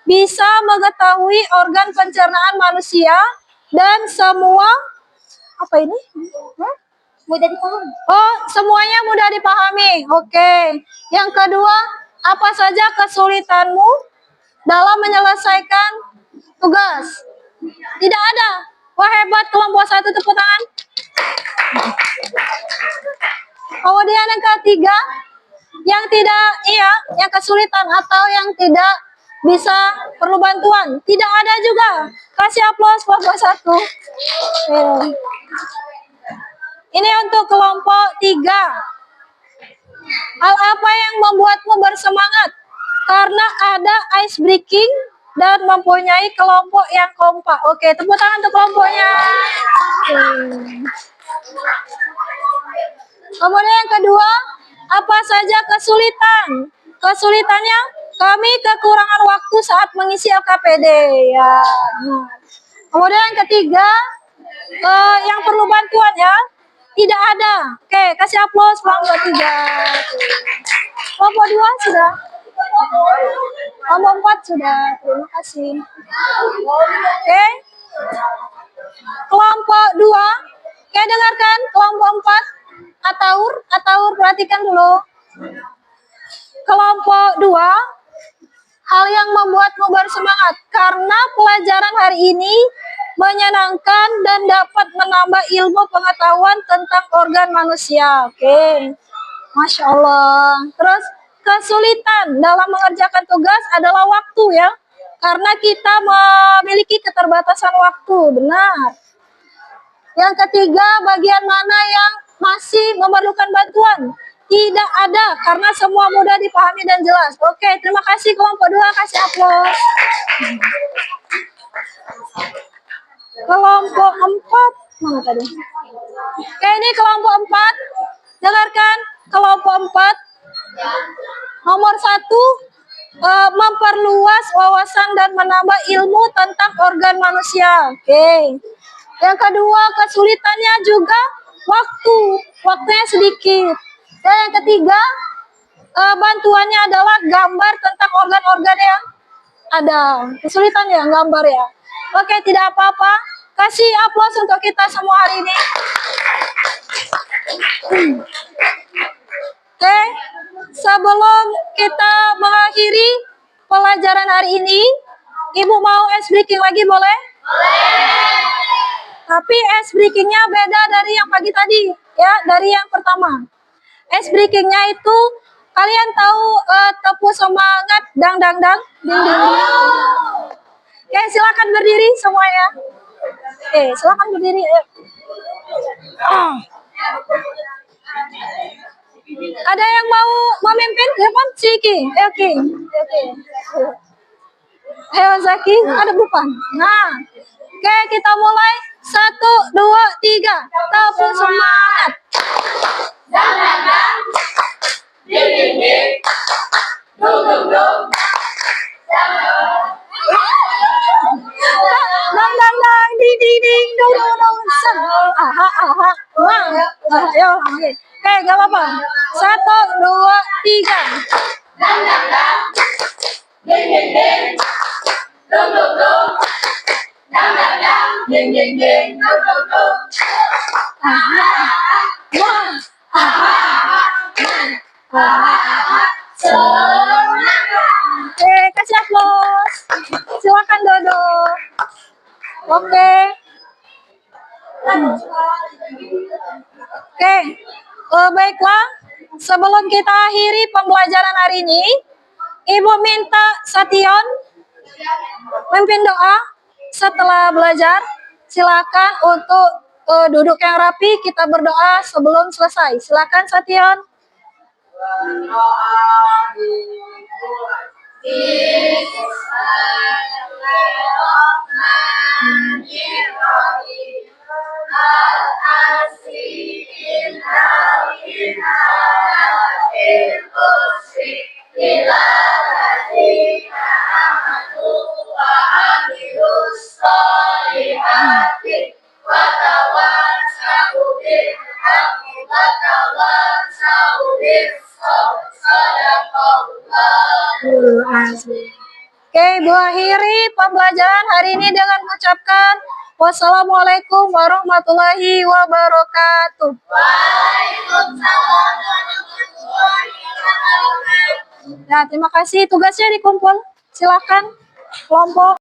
bisa mengetahui organ pencernaan manusia dan semua apa ini? Mudah dipahami. Oh, semuanya mudah dipahami. Oke. Yang kedua, apa saja kesulitanmu dalam menyelesaikan tugas? Tidak ada. Wah, hebat kelompok 1, tepuk tangan. Kemudian yang ketiga, yang kesulitan atau yang tidak bisa perlu bantuan. Tidak ada juga. Kasih aplaus kelompok 1. Ini untuk kelompok 3. Hal apa yang membuatmu bersemangat? Karena ada ice breaking dan mempunyai kelompok yang kompak. Oke, tepuk tangan untuk kelompoknya. Kemudian yang kedua, apa saja kesulitan? Kesulitannya, kami kekurangan waktu saat mengisi LKPD. Ya. Kemudian yang ketiga, yang perlu bantuan ya, tidak ada. Oke, kasih aplaus kelompok 3. Kelompok 2 sudah. Kelompok 4 sudah. Terima kasih. Oke. Kelompok 2. Oke, dengarkan kelompok 4. Ataur perhatikan dulu. Kelompok 2. Hal yang membuatmu bersemangat karena pelajaran hari ini menyenangkan dan dapat menambah ilmu pengetahuan tentang organ manusia. Oke. Masya Allah. Terus kesulitan dalam mengerjakan tugas adalah waktu ya. Karena kita memiliki keterbatasan waktu. Benar. Yang ketiga, bagian mana yang masih memerlukan bantuan? Tidak ada, karena semua mudah dipahami dan jelas. Oke, terima kasih kelompok 2, kasih aplaus. Kelompok 4, mana tadi? Oke, ini kelompok 4. Dengarkan, kelompok 4. Nomor 1, memperluas wawasan dan menambah ilmu tentang organ manusia. Oke. Yang kedua, kesulitannya juga waktunya sedikit. Dan yang ketiga, bantuannya adalah gambar tentang organ-organ yang ada. Kesulitannya gambar ya. Oke, tidak apa-apa. Kasih aplaus untuk kita semua hari ini. Oke, sebelum kita mengakhiri pelajaran hari ini, Ibu mau ice breaking lagi boleh? Boleh. Tapi ice breakingnya beda dari yang pagi tadi, ya, dari yang pertama. Ice breakingnya itu kalian tahu tepuk semangat dang dang dang, ding ding ding. Oke, silakan berdiri semuanya. Oke, silakan berdiri. Ada yang mau memimpin? Depan Ciki. Oke. Ayo Zaki, ada depan. Nah, oke kita mulai. 1, 2, 3. Tepuk semangat. Dang dang dang, ding ding ding, dung dung dung, Dang dang dang, ding ding ding, dung dung dung. Aha aha. Wah. Ayo, oke. Oke, enggak apa-apa. 1, 2, 3. dang dang dang, ding ding ding, dung dung dung, dang dang dang, ding ding ding, dung dung dung. Oke, kasih aplaus. Silakan duduk. Oke. Oke, baiklah. Sebelum kita akhiri pembelajaran hari ini, Ibu minta Sation memimpin doa setelah belajar. Silakan untuk duduk yang rapi, kita berdoa sebelum selesai. Silakan Sation. Bismillahirrahmanirrahim. Oke, Ibu akhiri pembelajaran hari ini dengan mengucapkan wassalamualaikum warahmatullahi wabarakatuh. Ya, terima kasih. Tugasnya dikumpul. Silakan kelompok.